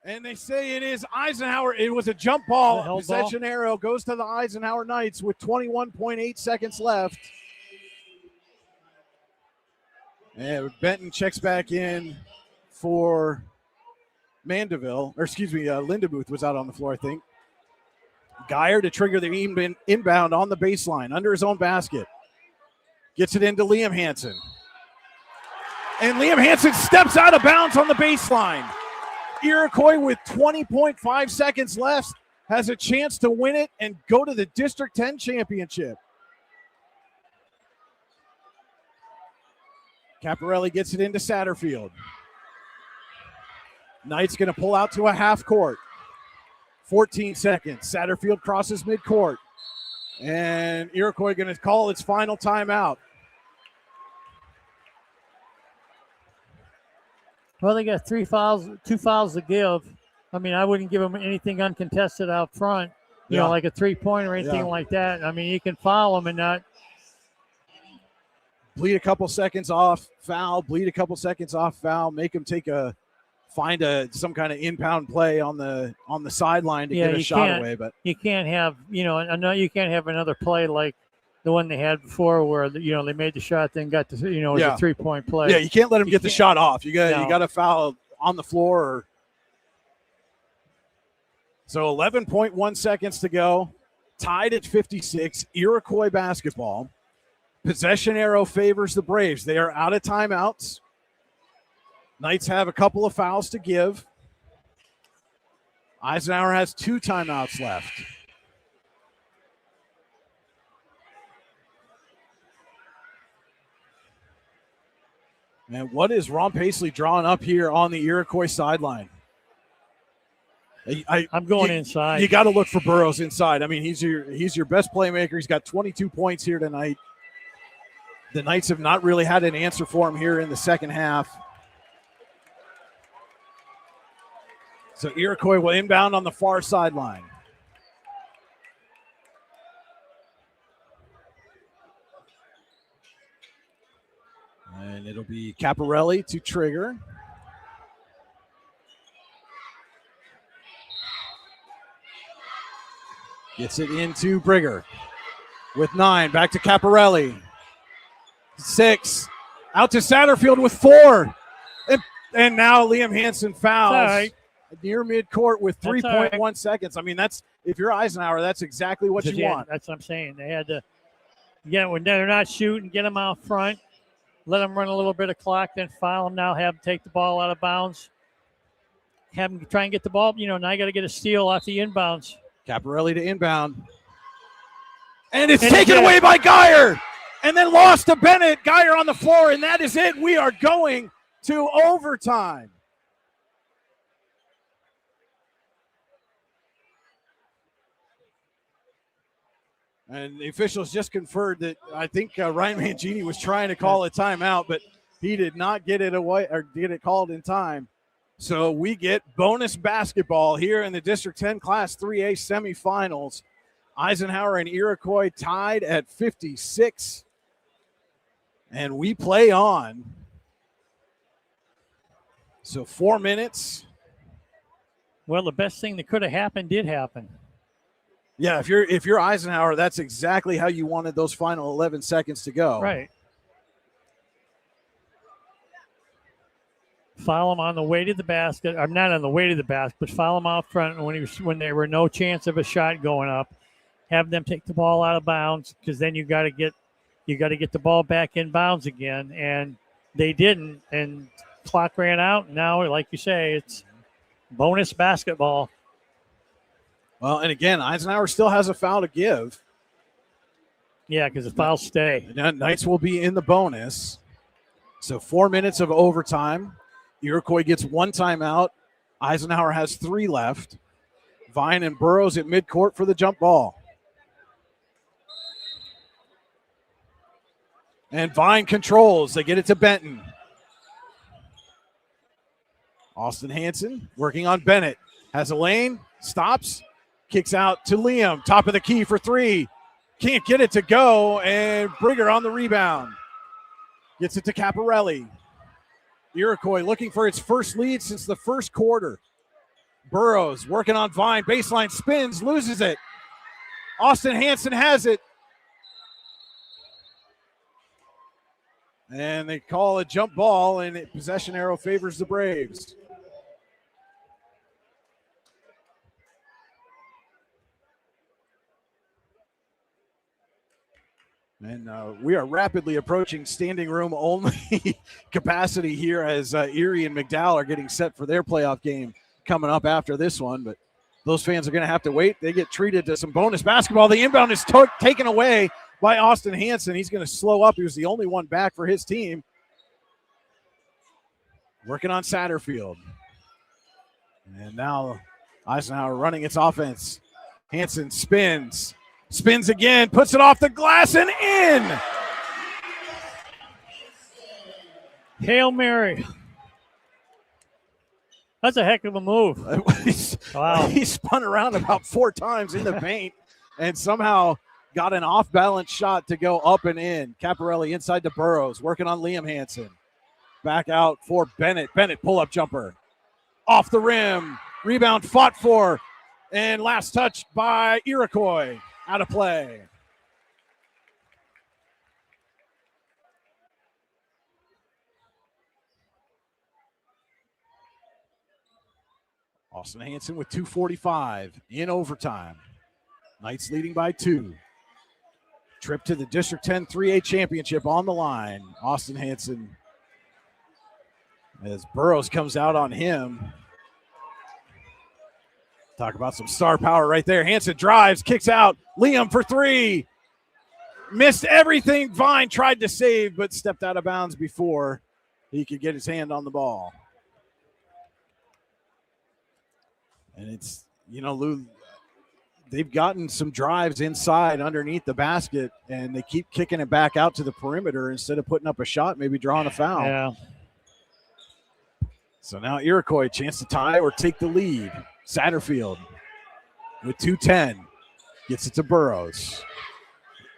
And they say it is Eisenhower. It was a jump ball. Possession arrow goes to the Eisenhower Knights with 21.8 seconds left. And Benton checks back in for Mandeville. Or excuse me, Lindemuth was out on the floor, I think. Geyer to trigger the inbound on the baseline under his own basket. Gets it into Liam Hansen. And Liam Hansen steps out of bounds on the baseline. Iroquois with 20.5 seconds left has a chance to win it and go to the District 10 championship. Caparelli gets it into Satterfield. Knight's going to pull out to a half court. 14 seconds. Satterfield crosses midcourt. And Iroquois going to call its final timeout. Well, they got 2 fouls to give. I mean, I wouldn't give them anything uncontested out front, you know, like a 3-point or anything like that. I mean, you can foul them and not. Bleed a couple seconds off, foul, bleed a couple seconds off, foul, make them find some kind of in-pound play on the sideline to get a shot away. But you can't have, you can't have another play like the one they had before where, they made the shot, then got the, it was a 3-point play. Yeah, you can't let them get the shot off. You got to foul on the floor. So 11.1 seconds to go. Tied at 56. Iroquois basketball. Possession arrow favors the Braves. They are out of timeouts. Knights have a couple of fouls to give. Eisenhower has 2 timeouts left. And what is Ron Paisley drawing up here on the Iroquois sideline? I'm going inside. You got to look for Burrows inside. I mean, he's your best playmaker. He's got 22 points here tonight. The Knights have not really had an answer for him here in the second half. So Iroquois will inbound on the far sideline. And it'll be Caparelli to trigger. Gets it into Brigger with 9. Back to Caparelli. 6. Out to Satterfield with 4. And now Liam Hansen fouls near midcourt with 3.1 seconds. I mean, that's, if you're Eisenhower, that's exactly what you want. That's what I'm saying. They had to, when they're not shooting, get them out front, let them run a little bit of clock, then foul them now, have them take the ball out of bounds, have them try and get the ball. Now you got to get a steal off the inbounds. Caparelli to inbound. And it's taken away by Geyer. And then lost to Bennett. Geyer on the floor, and that is it. We are going to overtime. And the officials just conferred that I think Ryan Mangini was trying to call a timeout, but he did not get it away or get it called in time. So we get bonus basketball here in the District 10 Class 3A semifinals. Eisenhower and Iroquois tied at 56. And we play on. So 4 minutes. Well, the best thing that could have happened did happen. Yeah, if you're Eisenhower, that's exactly how you wanted those final 11 seconds to go. Right. Foul him on the way to the basket. I'm not on the way to the basket, but foul him out front when there were no chance of a shot going up. Have them take the ball out of bounds, because then you got to get the ball back in bounds again, and they didn't. And clock ran out. And now, like you say, it's bonus basketball. Well, and again, Eisenhower still has a foul to give. Yeah, because the fouls stay. Knights will be in the bonus. So 4 minutes of overtime. Iroquois gets one timeout. Eisenhower has 3 left. Vine and Burrows at midcourt for the jump ball. And Vine controls. They get it to Benton. Austin Hansen working on Bennett. Has a lane. Stops. Kicks out to Liam. Top of the key for 3. Can't get it to go. And Brigger on the rebound. Gets it to Caparelli. Iroquois looking for its first lead since the first quarter. Burrows working on Vine. Baseline spins. Loses it. Austin Hansen has it. And they call a jump ball, and possession arrow favors the Braves. And we are rapidly approaching standing room only capacity here as Erie and McDowell are getting set for their playoff game coming up after this one. But those fans are going to have to wait. They get treated to some bonus basketball. The inbound is taken away by Austin Hansen. He's going to slow up. He was the only one back for his team. Working on Satterfield. And now Eisenhower running its offense. Hansen spins. Spins again, puts it off the glass and in. Hail Mary. That's a heck of a move. Wow. He spun around about 4 times in the paint and somehow got an off-balance shot to go up and in. Caparelli inside to Burrows, working on Liam Hansen. Back out for Bennett. Bennett pull-up jumper. Off the rim. Rebound fought for. And last touch by Iroquois. Out of play. Austin Hansen with 2:45 in overtime. Knights leading by 2. Trip to the District 10 3A championship on the line. Austin Hansen as Burrows comes out on him. Talk about some star power right there. Hansen drives, kicks out. Liam for 3. Missed everything. Vine tried to save, but stepped out of bounds before he could get his hand on the ball. And it's, Lou, they've gotten some drives inside underneath the basket, and they keep kicking it back out to the perimeter instead of putting up a shot, maybe drawing a foul. Yeah. So now Iroquois, chance to tie or take the lead. Satterfield with 2:10. Gets it to Burrows.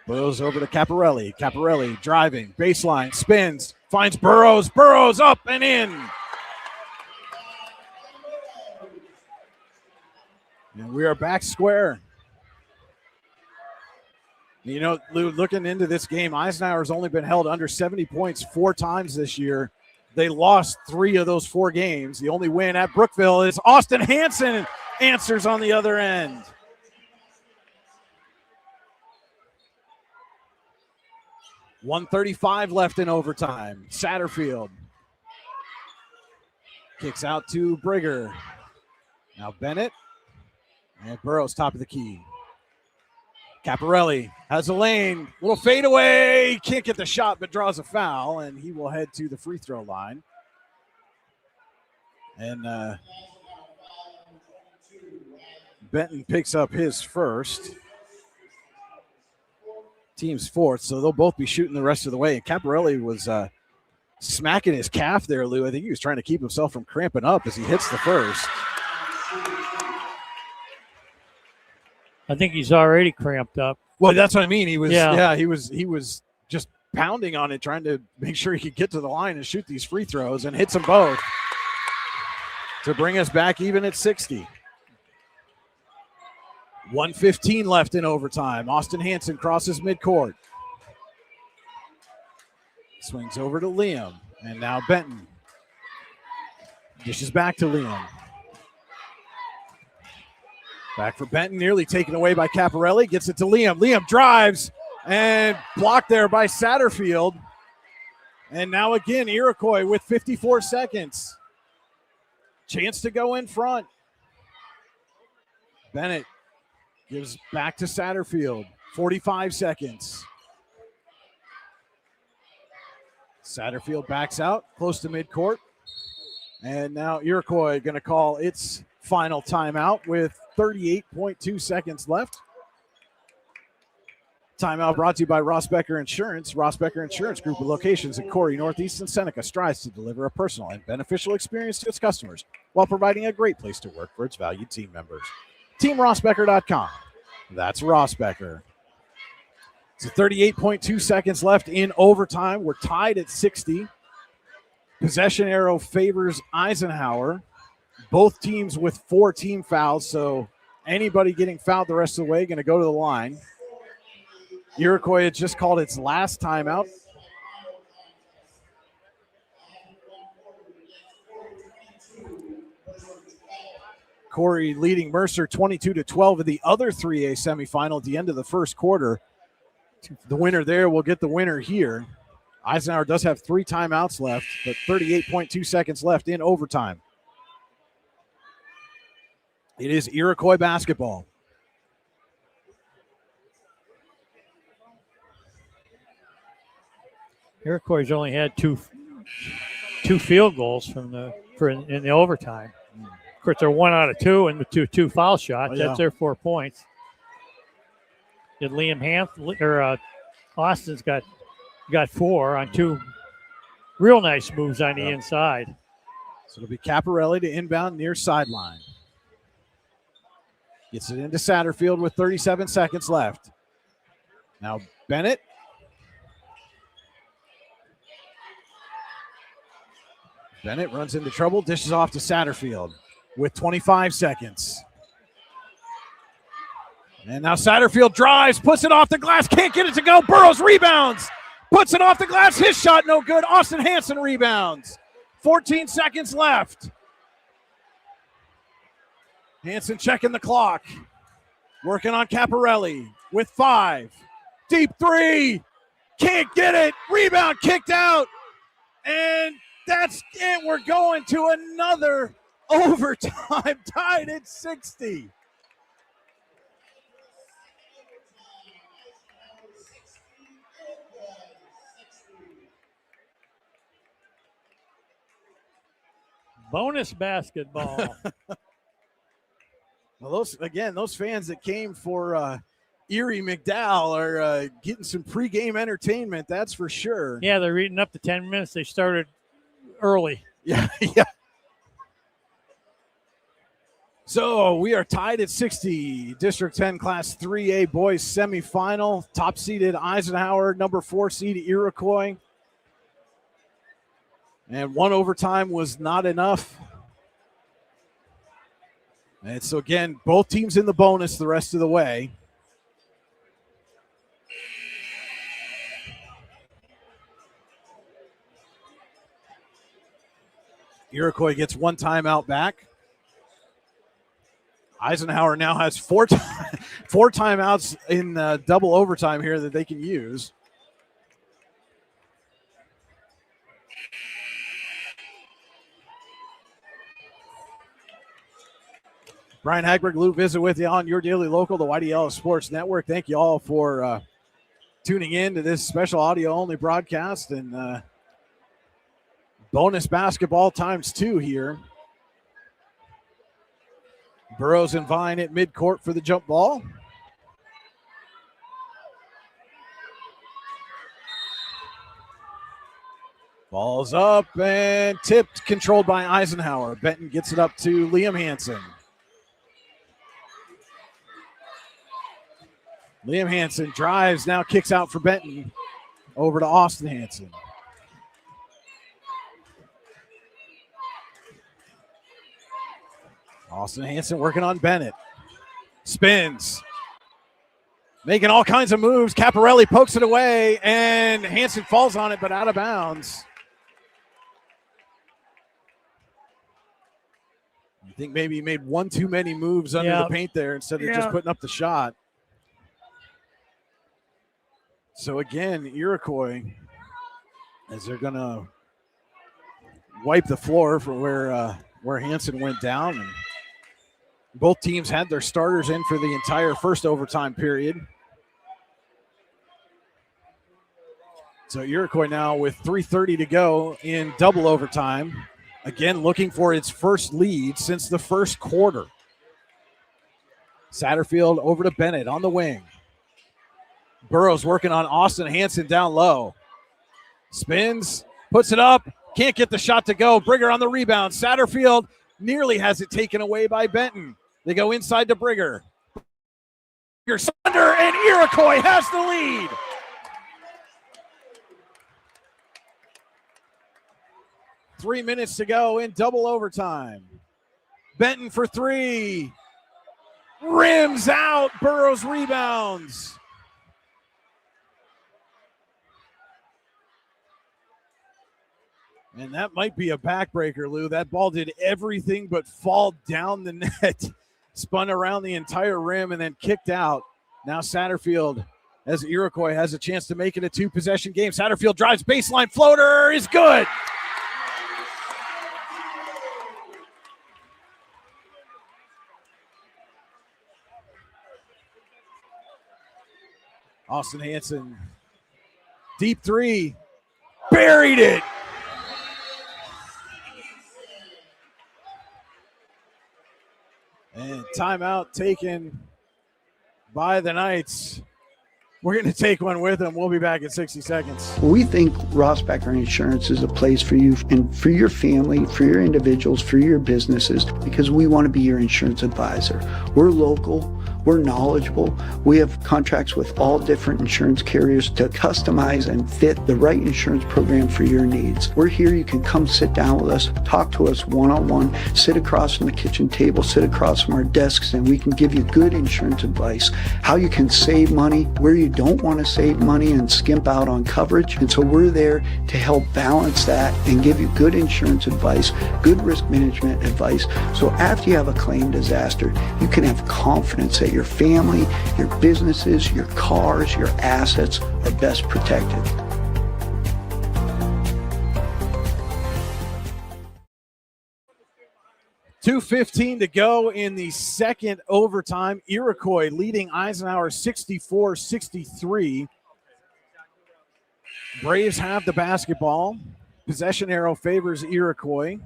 Burrows over to Caparelli. Caparelli driving. Baseline. Spins. Finds Burrows. Burrows up and in. And we are back square. Lou, looking into this game, Eisenhower's only been held under 70 points 4 times this year. They lost 3 of those 4 games. The only win at Brookville is Austin Hansen answers on the other end. .135 left in overtime. Satterfield kicks out to Brigger. Now Bennett and Burrows top of the key. Caparelli has a lane. Little fadeaway. Can't get the shot, but draws a foul, and he will head to the free throw line. And Benton picks up his first. team's fourth, so they'll both be shooting the rest of the way. And Caparelli was smacking his calf there, Lou. I think he was trying to keep himself from cramping up as he hits the first. I think he's already cramped up. Well, that's what I mean. He was, Yeah. he was just pounding on it, trying to make sure he could get to the line and shoot these free throws, and hits them both to bring us back even at 60. 1:15 left in overtime. Austin Hansen crosses midcourt. Swings over to Liam, and now Benton. Dishes back to Liam. Back for Benton, nearly taken away by Caparelli. Gets it to Liam. Liam drives and blocked there by Satterfield. And now again, Iroquois with 54 seconds. Chance to go in front. Bennett gives back to Satterfield. 45 seconds. Satterfield backs out, close to midcourt. And now Iroquois going to call its final timeout with 38.2 seconds left. Timeout brought to you by Ross Becker Insurance. Ross Becker Insurance Group with locations in Corey, Northeast, and Seneca strives to deliver a personal and beneficial experience to its customers while providing a great place to work for its valued team members. TeamRossBecker.com. That's Ross Becker. So 38.2 seconds left in overtime. We're tied at 60. Possession arrow favors Eisenhower. Both teams with 4 team fouls, so anybody getting fouled the rest of the way going to go to the line. Iroquois had just called its last timeout. Corey leading Mercer 22-12 in the other 3A semifinal at the end of the first quarter. The winner there will get the winner here. Eisenhower does have 3 timeouts left, but 38.2 seconds left in overtime. It is Iroquois basketball. Iroquois only had two field goals in the overtime. Of course, they're 1 out of 2 and the two foul shots. Oh, yeah. That's their 4 points. Did Austin's got 4 on 2 real nice moves on the inside. So it'll be Caparelli to inbound near sideline. Gets it into Satterfield with 37 seconds left. Now Bennett. Bennett runs into trouble, dishes off to Satterfield with 25 seconds. And now Satterfield drives, puts it off the glass, can't get it to go. Burrows rebounds, puts it off the glass. His shot no good. Austin Hansen rebounds. 14 seconds left. Hansen checking the clock. Working on Caparelli with 5. Deep 3. Can't get it. Rebound kicked out. And that's it. We're going to another overtime, tied at 60. Bonus basketball. Well, those fans that came for Erie McDowell are getting some pregame entertainment, that's for sure. Yeah, they're eating up to 10 minutes. They started early. Yeah. So we are tied at 60. District 10 Class 3A boys semifinal. Top seeded Eisenhower, number 4 seed Iroquois. And 1 overtime was not enough. And so again, both teams in the bonus the rest of the way. Iroquois gets 1 timeout back. Eisenhower now has 4 timeouts in double overtime here that they can use. Brian Hagberg, Lou Visit with you on your daily local, the YDL Sports Network. Thank you all for tuning in to this special audio-only broadcast and bonus basketball times 2 here. Burrows and Vine at midcourt for the jump ball. Ball's up and tipped, controlled by Eisenhower. Benton gets it up to Liam Hansen. Liam Hansen drives, now kicks out for Benton. Over to Austin Hansen. Austin Hansen working on Bennett. Spins. Making all kinds of moves. Caparelli pokes it away, and Hansen falls on it, but out of bounds. I think maybe he made one too many moves under the paint there instead of just putting up the shot. So again, Iroquois, as they're going to wipe the floor for where Hansen went down. And both teams had their starters in for the entire first overtime period. So Iroquois now with 3:30 to go in double overtime. Again, looking for its first lead since the first quarter. Satterfield over to Bennett on the wing. Burrows working on Austin Hansen down low. Spins, puts it up, can't get the shot to go. Brigger on the rebound. Satterfield nearly has it taken away by Benton. They go inside to Brigger. Brigger under, and Iroquois has the lead. Three minutes to go in double overtime. Benton for three. Rims out. Burrows rebounds. And that might be a backbreaker, Lou. That ball did everything but fall down the net. Spun around the entire rim and then kicked out. Now Satterfield, as Iroquois has a chance to make it a two-possession game. Satterfield drives, baseline floater is good. Austin Hansen, deep three, buried it. And timeout taken by the Knights. We're going to take one with them. We'll be back in 60 seconds. We think Ross Becker Insurance is a place for you and for your family, for your individuals, for your businesses, because we want to be your insurance advisor. We're local. We're knowledgeable. We have contracts with all different insurance carriers to customize and fit the right insurance program for your needs. We're here. You can come sit down with us, talk to us one-on-one, sit across from the kitchen table, sit across from our desks, and we can give you good insurance advice, how you can save money, where you don't want to save money and skimp out on coverage. And so we're there to help balance that and give you good insurance advice, good risk management advice. So after you have a claim disaster, you can have confidence that your family, your businesses, your cars, your assets are best protected. .2:15 to go in the second overtime. Iroquois leading Eisenhower 64-63. Braves have the basketball. Possession arrow favors Iroquois.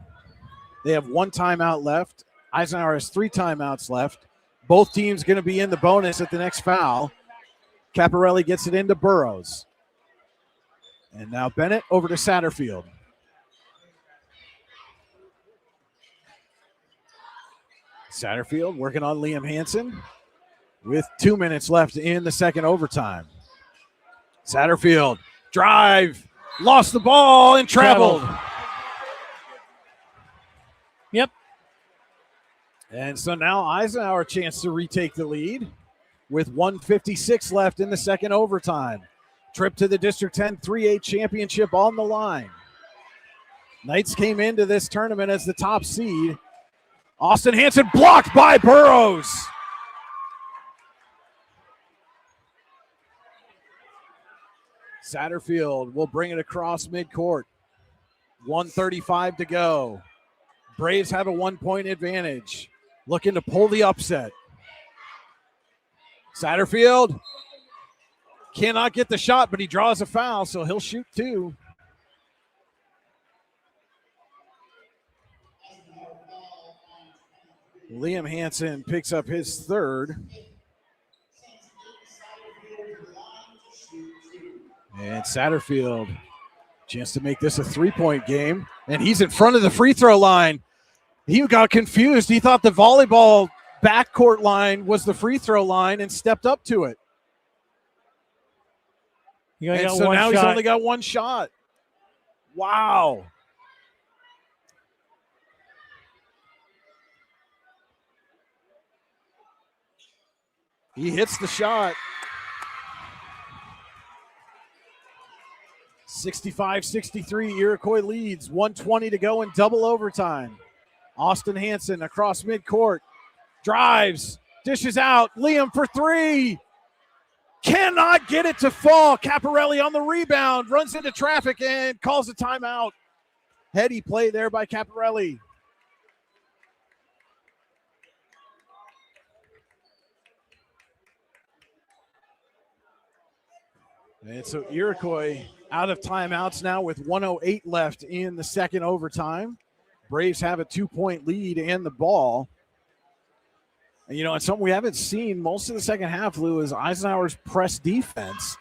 They have one timeout left. Eisenhower has three timeouts left. Both teams going to be in the bonus at the next foul. Caparelli gets it into Burrows. And now Bennett over to Satterfield. Satterfield working on Liam Hansen with 2 minutes left in the second overtime. Satterfield, drive, lost the ball and traveled. Yep. And so now Eisenhower chance to retake the lead with 1:56 left in the second overtime. Trip to the District 10 3A championship on the line. Knights came into this tournament as the top seed. Austin Hansen blocked by Burrows. Satterfield will bring it across midcourt. 1:35 to go. Braves have a 1-point advantage. Looking to pull the upset. Satterfield cannot get the shot, but he draws a foul, so he'll shoot two. Liam Hansen picks up his third. And Satterfield Chance to make this a 3-point game, and he's in front of the free throw line. He got confused. He thought the volleyball backcourt line was the free throw line and stepped up to it. And so now he's only got one shot. Wow. He hits the shot. 65-63, Iroquois leads. 1:20 to go in double overtime. Austin Hansen across midcourt. Drives, dishes out. Liam for three. Cannot get it to fall. Caparelli on the rebound. Runs into traffic and calls a timeout. Heady play there by Caparelli. And so Iroquois out of timeouts now with 1:08 left in the second overtime. Braves have a 2-point lead and the ball. And, you know, it's something we haven't seen most of the second half, Lou, is Eisenhower's press defense.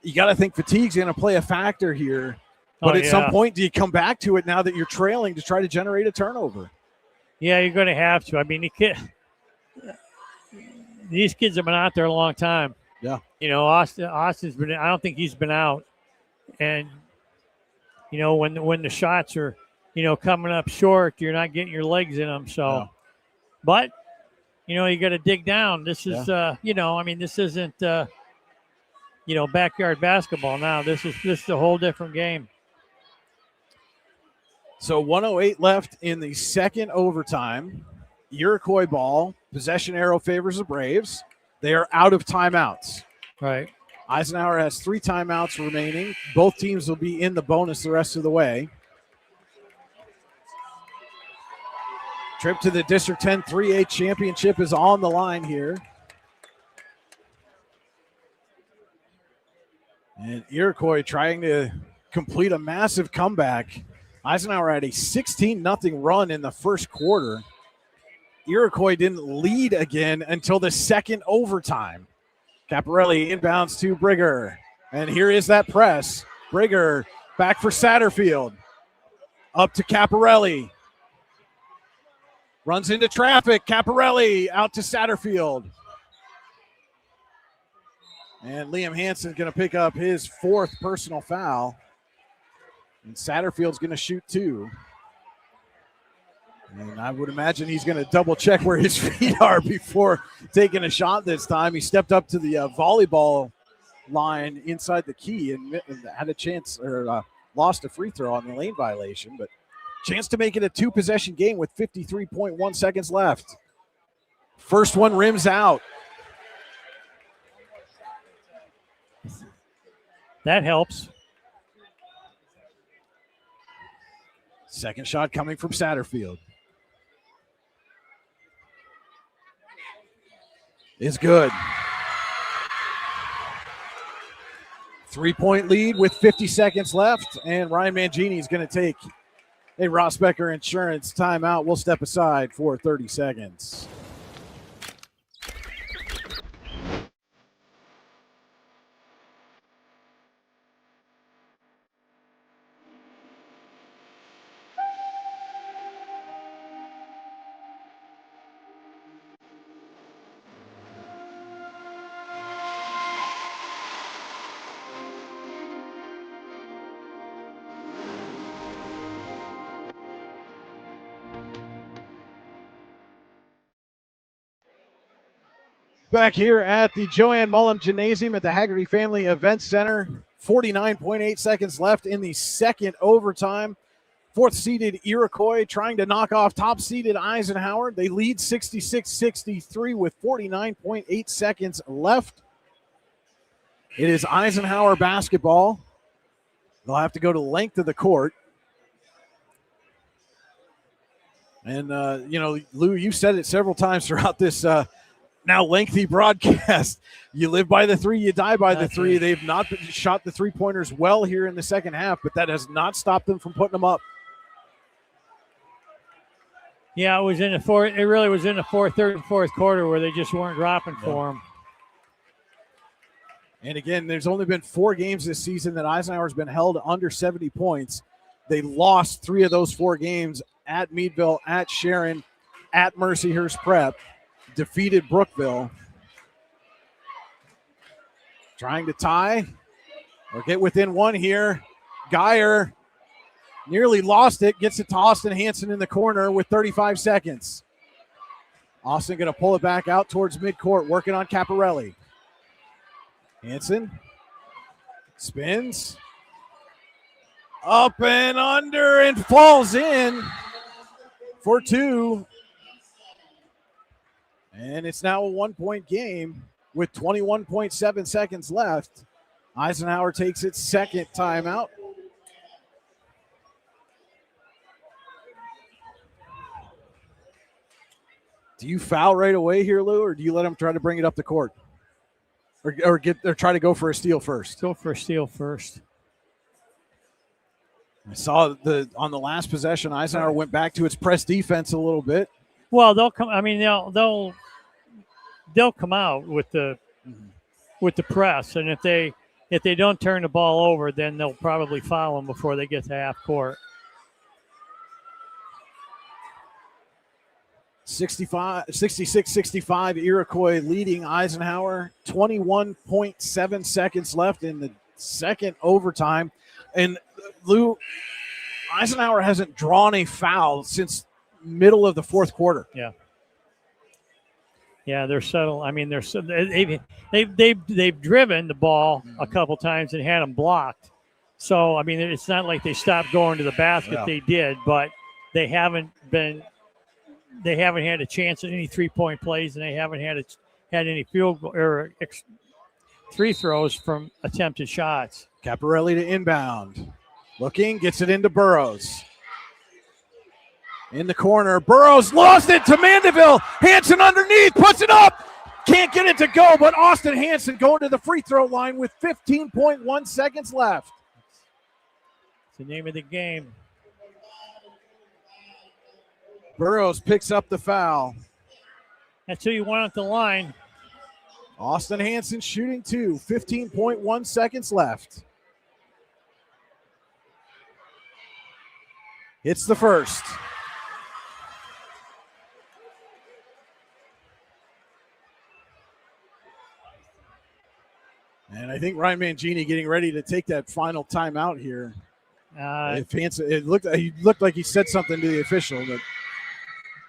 You got to think fatigue's going to play a factor here. But at some point, do you come back to it now that you're trailing to try to generate a turnover? Yeah, you're going to have to. I mean, these kids have been out there a long time. Yeah. You know, Austin's been – I don't think he's been out. And, you know, when the shots are, you know, coming up short, you're not getting your legs in them. So, but, you know, you got to dig down. This is, you know, I mean, this isn't, you know, backyard basketball now. This is a whole different game. So 1:08 left in the second overtime. Iroquois ball. Possession arrow favors the Braves. They are out of timeouts. Right. Eisenhower has 3 timeouts remaining. Both teams will be in the bonus the rest of the way. Trip to the District 10 3A championship is on the line here. And Iroquois trying to complete a massive comeback. Eisenhower had a 16-0 run in the first quarter. Iroquois didn't lead again until the second overtime. Caparelli inbounds to Brigger. And here is that press. Brigger back for Satterfield. Up to Caparelli. Runs into traffic. Caparelli out to Satterfield. And Liam Hansen's going to pick up his 4th personal foul. And Satterfield's going to shoot 2. And I would imagine he's going to double check where his feet are before taking a shot this time. He stepped up to the volleyball line inside the key and had a chance, or lost a free throw on the lane violation, but chance to make it a 2-possession game with 53.1 seconds left. First one rims out. That helps. Second shot coming from Satterfield. Is good. 3-point lead with 50 seconds left, and Ryan Mangini is going to take a Ross Becker Insurance timeout. We'll step aside for 30 seconds. Back here at the Joanne Mullum Gymnasium at the Haggerty Family Event Center. 49.8 seconds left in the second overtime. 4th-seeded Iroquois trying to knock off top-seeded Eisenhower. They lead 66-63 with 49.8 seconds left. It is Eisenhower basketball. They'll have to go to the length of the court. And, you know, Lou, you've said it several times throughout this now lengthy broadcast. You live by the 3, you die by the 3. Right. They've not shot the 3-pointers well here in the second half, but that has not stopped them from putting them up. Yeah, it was in the fourth. It really was in the third and fourth quarter where they just weren't dropping for them. And again, there's only been 4 games this season that Eisenhower's been held under 70 points. They lost 3 of those 4 games at Meadville, at Sharon, at Mercyhurst Prep, defeated Brookville. Trying to tie or get within 1 here. Geyer nearly lost it, gets it to Austin Hansen in the corner with 35 seconds. Austin going to pull it back out towards midcourt, working on Caparelli. Hansen spins up and under and falls in for 2. And it's now a 1-point game with 21.7 seconds left. Eisenhower takes its second timeout. Do you foul right away here, Lou, or do you let him try to bring it up the court? Or try to go for a steal first? Go for a steal first. I saw on the last possession, Eisenhower went back to its press defense a little bit. Well, they'll come. I mean, they'll come out with the press, and if they don't turn the ball over, then they'll probably foul them before they get to half court. 66-65, Iroquois leading Eisenhower. 21.7 seconds left in the second overtime. And Lou, Eisenhower hasn't drawn a foul since middle of the fourth quarter. Yeah. Yeah, they're subtle. I mean, they've driven the ball a couple times and had them blocked. So, I mean, it's not like they stopped going to the basket. Yeah. They did, but they haven't had a chance at any 3-point plays, and they haven't had any field goal or free throws from attempted shots. Caparelli to inbound. Looking, gets it into Burrows. In the corner, Burrows lost it to Mandeville. Hansen underneath, puts it up. Can't get it to go, but Austin Hansen going to the free throw line with 15.1 seconds left. It's the name of the game. Burrows picks up the foul. That's who you want at the line. Austin Hansen shooting 2, 15.1 seconds left. Hits the first. And I think Ryan Mangini getting ready to take that final timeout here. If Hansen, he looked like he said something to the official,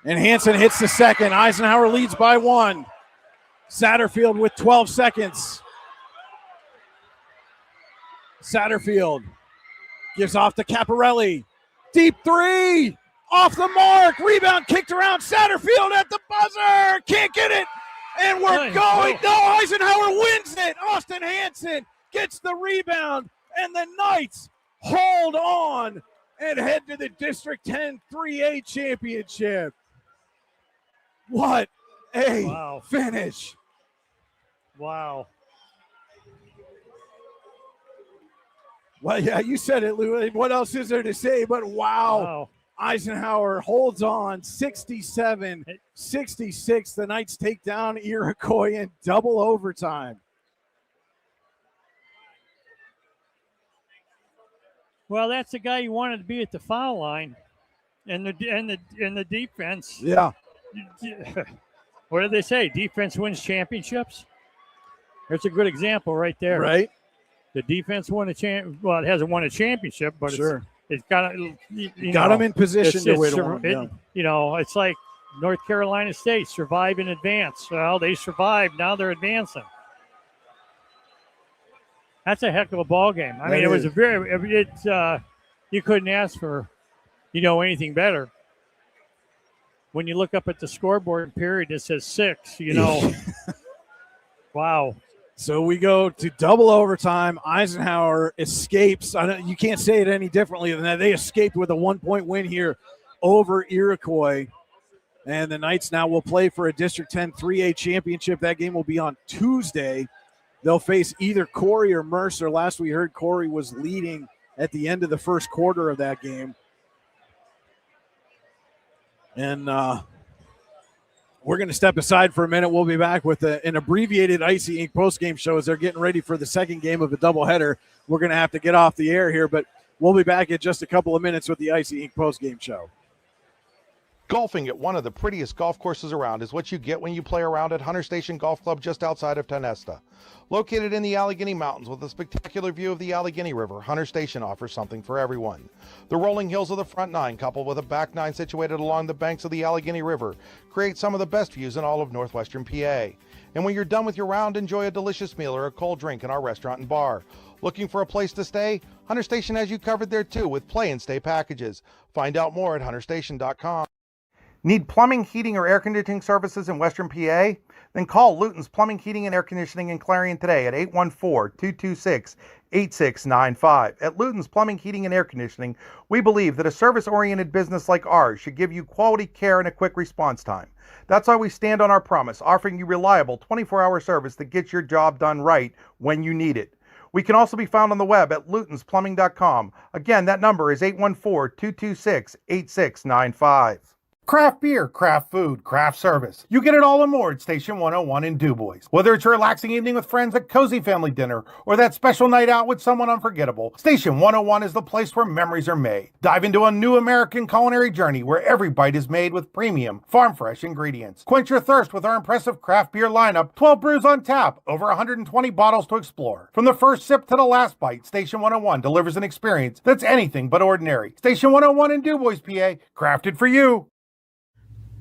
and Hansen hits the second. Eisenhower leads by 1. Satterfield with 12 seconds. Satterfield gives off to Caparelli. Deep 3, off the mark. Rebound kicked around. Satterfield at the buzzer. Can't get it. And we're going. No, Eisenhower wins it. Austin Hansen gets the rebound. And the Knights hold on and head to the District 10 3A championship. What a finish. Wow. Well, yeah, you said it, Lou. What else is there to say? But wow. Eisenhower holds on 67-66. The Knights take down Iroquois in double overtime. Well, that's the guy you wanted to be at the foul line and the defense. Yeah. What did they say? Defense wins championships? There's a good example right there. Right. The defense won it hasn't won a championship, but sure. It's got them in position to win. It's like North Carolina State, survive in advance. Well, they survived. Now they're advancing. That's a heck of a ball game. I mean, it was you couldn't ask for, anything better. When you look up at the scoreboard period, it says 6, Wow. So we go to double overtime. Eisenhower escapes. You can't say it any differently than that. They escaped with a 1-point win here over Iroquois. And the Knights now will play for a District 10 3A championship. That game will be on Tuesday. They'll face either Corey or Mercer. Last we heard, Corey was leading at the end of the first quarter of that game. And We're going to step aside for a minute. We'll be back with an abbreviated Icy Ink postgame show as they're getting ready for the second game of a doubleheader. We're going to have to get off the air here, but we'll be back in just a couple of minutes with the Icy Ink postgame show. Golfing at one of the prettiest golf courses around is what you get when you play around at Hunter Station Golf Club just outside of Tionesta. Located in the Allegheny Mountains with a spectacular view of the Allegheny River, Hunter Station offers something for everyone. The rolling hills of the front nine, coupled with a back nine situated along the banks of the Allegheny River, create some of the best views in all of northwestern PA. And when you're done with your round, enjoy a delicious meal or a cold drink in our restaurant and bar. Looking for a place to stay? Hunter Station has you covered there too with play and stay packages. Find out more at hunterstation.com. Need plumbing, heating, or air conditioning services in Western PA? Then call Luton's Plumbing, Heating, and Air Conditioning in Clarion today at 814-226-8695. At Luton's Plumbing, Heating, and Air Conditioning, we believe that a service-oriented business like ours should give you quality care and a quick response time. That's why we stand on our promise, offering you reliable 24-hour service that gets your job done right when you need it. We can also be found on the web at lutonsplumbing.com. Again, that number is 814-226-8695. Craft beer, craft food, craft service. You get it all and more at Station 101 in DuBois. Whether it's a relaxing evening with friends at cozy family dinner or that special night out with someone unforgettable, Station 101 is the place where memories are made. Dive into a new American culinary journey where every bite is made with premium, farm-fresh ingredients. Quench your thirst with our impressive craft beer lineup, 12 brews on tap, over 120 bottles to explore. From the first sip to the last bite, Station 101 delivers an experience that's anything but ordinary. Station 101 in DuBois, PA, crafted for you.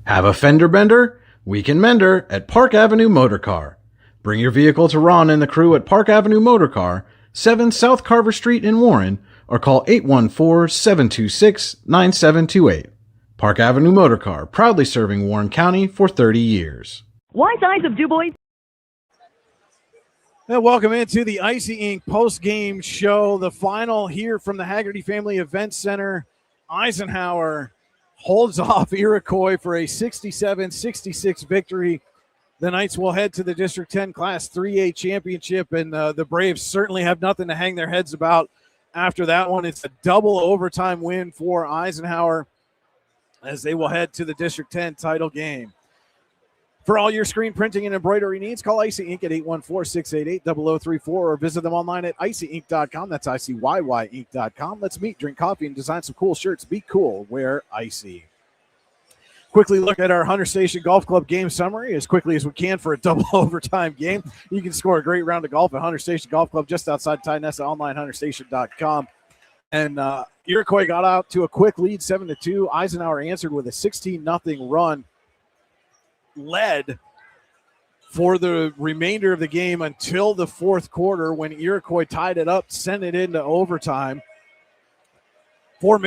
Have a fender bender? We can mender at Park Avenue Motor Car. Bring your vehicle to Ron and the crew at Park Avenue Motor Car, 7 South Carver Street in Warren, or call 814-726-9728. Park Avenue Motor Car, proudly serving Warren County for 30 years. Wise Eyes of DuBois. And welcome into the Icy Ink post-game show. The final here from the Haggerty Family Event Center. Eisenhower holds off Iroquois for a 67-66 victory. The Knights will head to the District 10 Class 3A championship, and the Braves certainly have nothing to hang their heads about after that one. It's a double overtime win for Eisenhower as they will head to the District 10 title game. For all your screen printing and embroidery needs, call Icy Ink at 814-688-0034 or visit them online at icyink.com. That's ICYYink.com. Let's meet, drink coffee, and design some cool shirts. Be cool, wear icy. Quickly look at our Hunter Station Golf Club game summary as quickly as we can for a double overtime game. You can score a great round of golf at Hunter Station Golf Club just outside Tionesta, online hunterstation.com. And Iroquois got out to a quick lead, 7-2. Eisenhower answered with a 16-0 run. Led for the remainder of the game until the fourth quarter when Iroquois tied it up, sent it into overtime. 4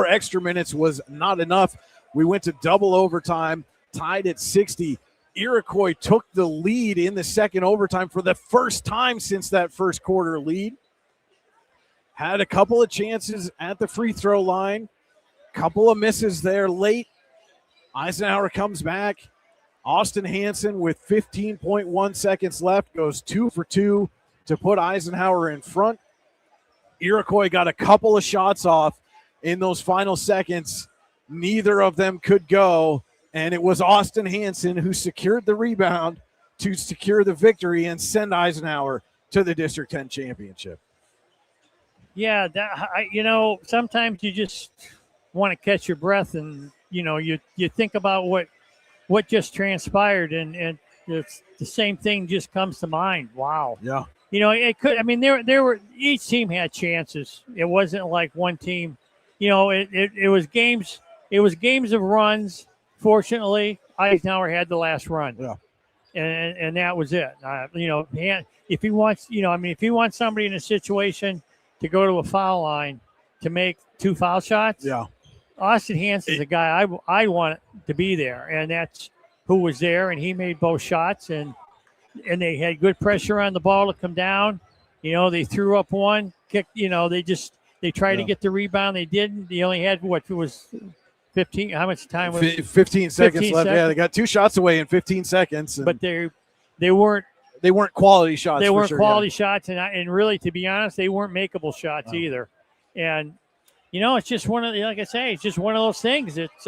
extra minutes was not enough. We went to double overtime, tied at 60. Iroquois took the lead in the second overtime for the first time since that first quarter lead. Had a couple of chances at the free throw line, couple of misses there late. Eisenhower comes back. Austin Hansen, with 15.1 seconds left, goes 2 for 2 to put Eisenhower in front. Iroquois got a couple of shots off in those final seconds. Neither of them could go, and it was Austin Hansen who secured the rebound to secure the victory and send Eisenhower to the District 10 championship. Yeah, sometimes you just want to catch your breath and, you think about what just transpired, and it's the same thing just comes to mind. Wow. Yeah. It could. I mean, there were each team had chances. It wasn't like one team. It was games. It was games of runs. Fortunately, Eisenhower had the last run. Yeah. And that was it. If he wants, if he wants somebody in a situation to go to a foul line to make 2 foul shots. Yeah. Austin Hansen's a guy I want to be there, and that's who was there, and he made both shots, and they had good pressure on the ball to come down. They threw up one, kicked, they tried to get the rebound. They didn't. They only had, it was 15, how much time was it? 15 seconds left. Yeah, they got 2 shots away in 15 seconds. But they weren't quality shots. They weren't quality shots, and really, to be honest, they weren't makeable shots either. And it's just like I say, it's just one of those things. It's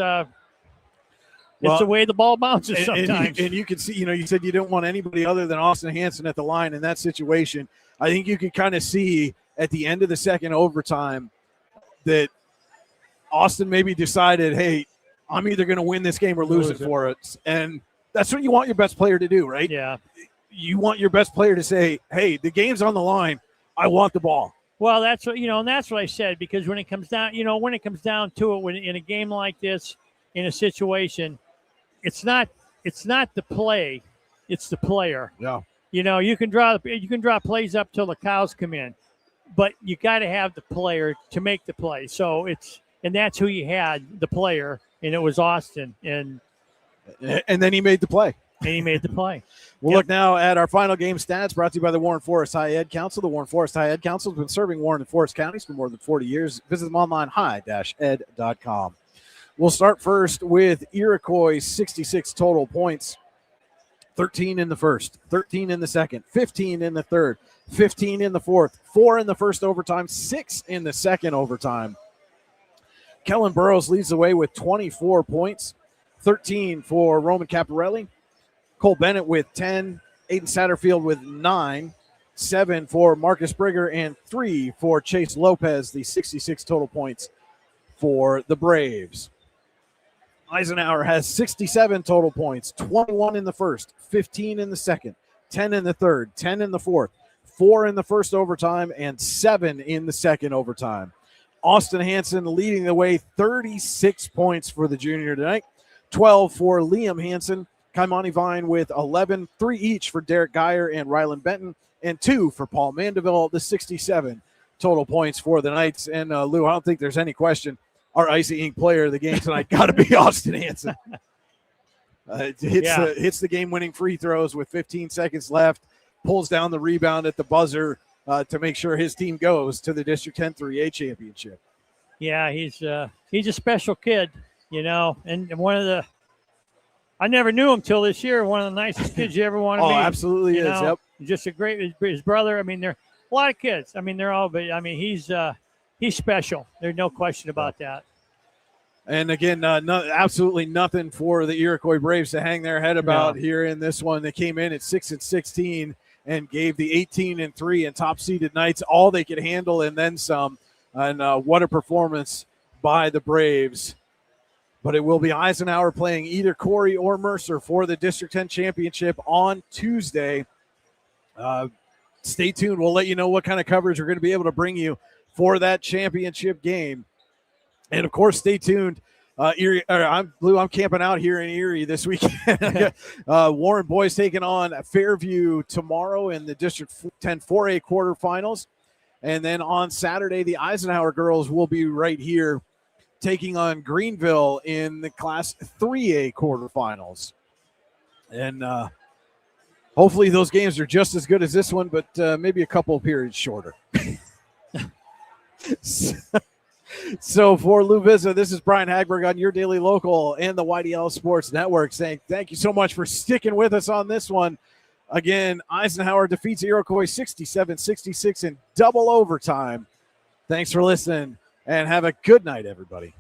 It's the way the ball bounces sometimes. And you can see, you said you didn't want anybody other than Austin Hansen at the line in that situation. I think you could kind of see at the end of the second overtime that Austin maybe decided, hey, I'm either going to win this game or lose it for us. And that's what you want your best player to do, right? Yeah. You want your best player to say, hey, the game's on the line. I want the ball. Well, that's what, and that's what I said, because when it comes down, to it, when in a game like this, in a situation, it's not the play, it's the player. Yeah. You can draw plays up till the cows come in, but you got to have the player to make the play. So and that's who you had, the player, and it was Austin, and then he made the play. We'll look now at our final game stats brought to you by the Warren Forest High Ed Council. The Warren Forest High Ed Council has been serving Warren and Forest counties for more than 40 years. Visit them online, high-ed.com. We'll start first with Iroquois, 66 total points. 13 in the first, 13 in the second, 15 in the third, 15 in the fourth, 4 in the first overtime, 6 in the second overtime. Kellen Burrows leads the way with 24 points, 13 for Roman Caparelli, Cole Bennett with 10, Aiden Satterfield with 9, 7 for Marcus Brigger, and 3 for Chase Lopez, the 66 total points for the Braves. Eisenhower has 67 total points, 21 in the first, 15 in the second, 10 in the third, 10 in the fourth, 4 in the first overtime, and 7 in the second overtime. Austin Hansen leading the way, 36 points for the junior tonight, 12 for Liam Hansen, Kaimani Vine with 11, 3 each for Derek Geyer and Rylan Benton, and 2 for Paul Mandeville, the 67 total points for the Knights. And Lou, I don't think there's any question. Our Icy Ink player of the game tonight got to be Austin Hansen. Hits the game-winning free throws with 15 seconds left, pulls down the rebound at the buzzer to make sure his team goes to the District 10 3A championship. Yeah, he's a special kid, and one of the – I never knew him till this year. One of the nicest kids you ever want to meet. Oh, absolutely is, yep. Just a great – his brother, they're a lot of kids. They're all – but, he's special. There's no question about that. And again, absolutely nothing for the Iroquois Braves to hang their head about here in this one. They came in at 6-16 and gave the 18-3 and top-seeded Knights all they could handle and then some. And what a performance by the Braves. But it will be Eisenhower playing either Corey or Mercer for the District 10 championship on Tuesday. Stay tuned. We'll let you know what kind of coverage we're going to be able to bring you for that championship game. And, of course, stay tuned. I'm camping out here in Erie this weekend. Warren boys taking on Fairview tomorrow in the District 10 4A quarterfinals. And then on Saturday, the Eisenhower girls will be right here taking on Greenville in the Class 3A quarterfinals. And hopefully those games are just as good as this one, but maybe a couple of periods shorter. So for Lou Vizza, this is Brian Hagberg on your Daily Local and the YDL Sports Network saying thank you so much for sticking with us on this one. Again, Eisenhower defeats Iroquois 67-66 in double overtime. Thanks for listening, and have a good night, everybody.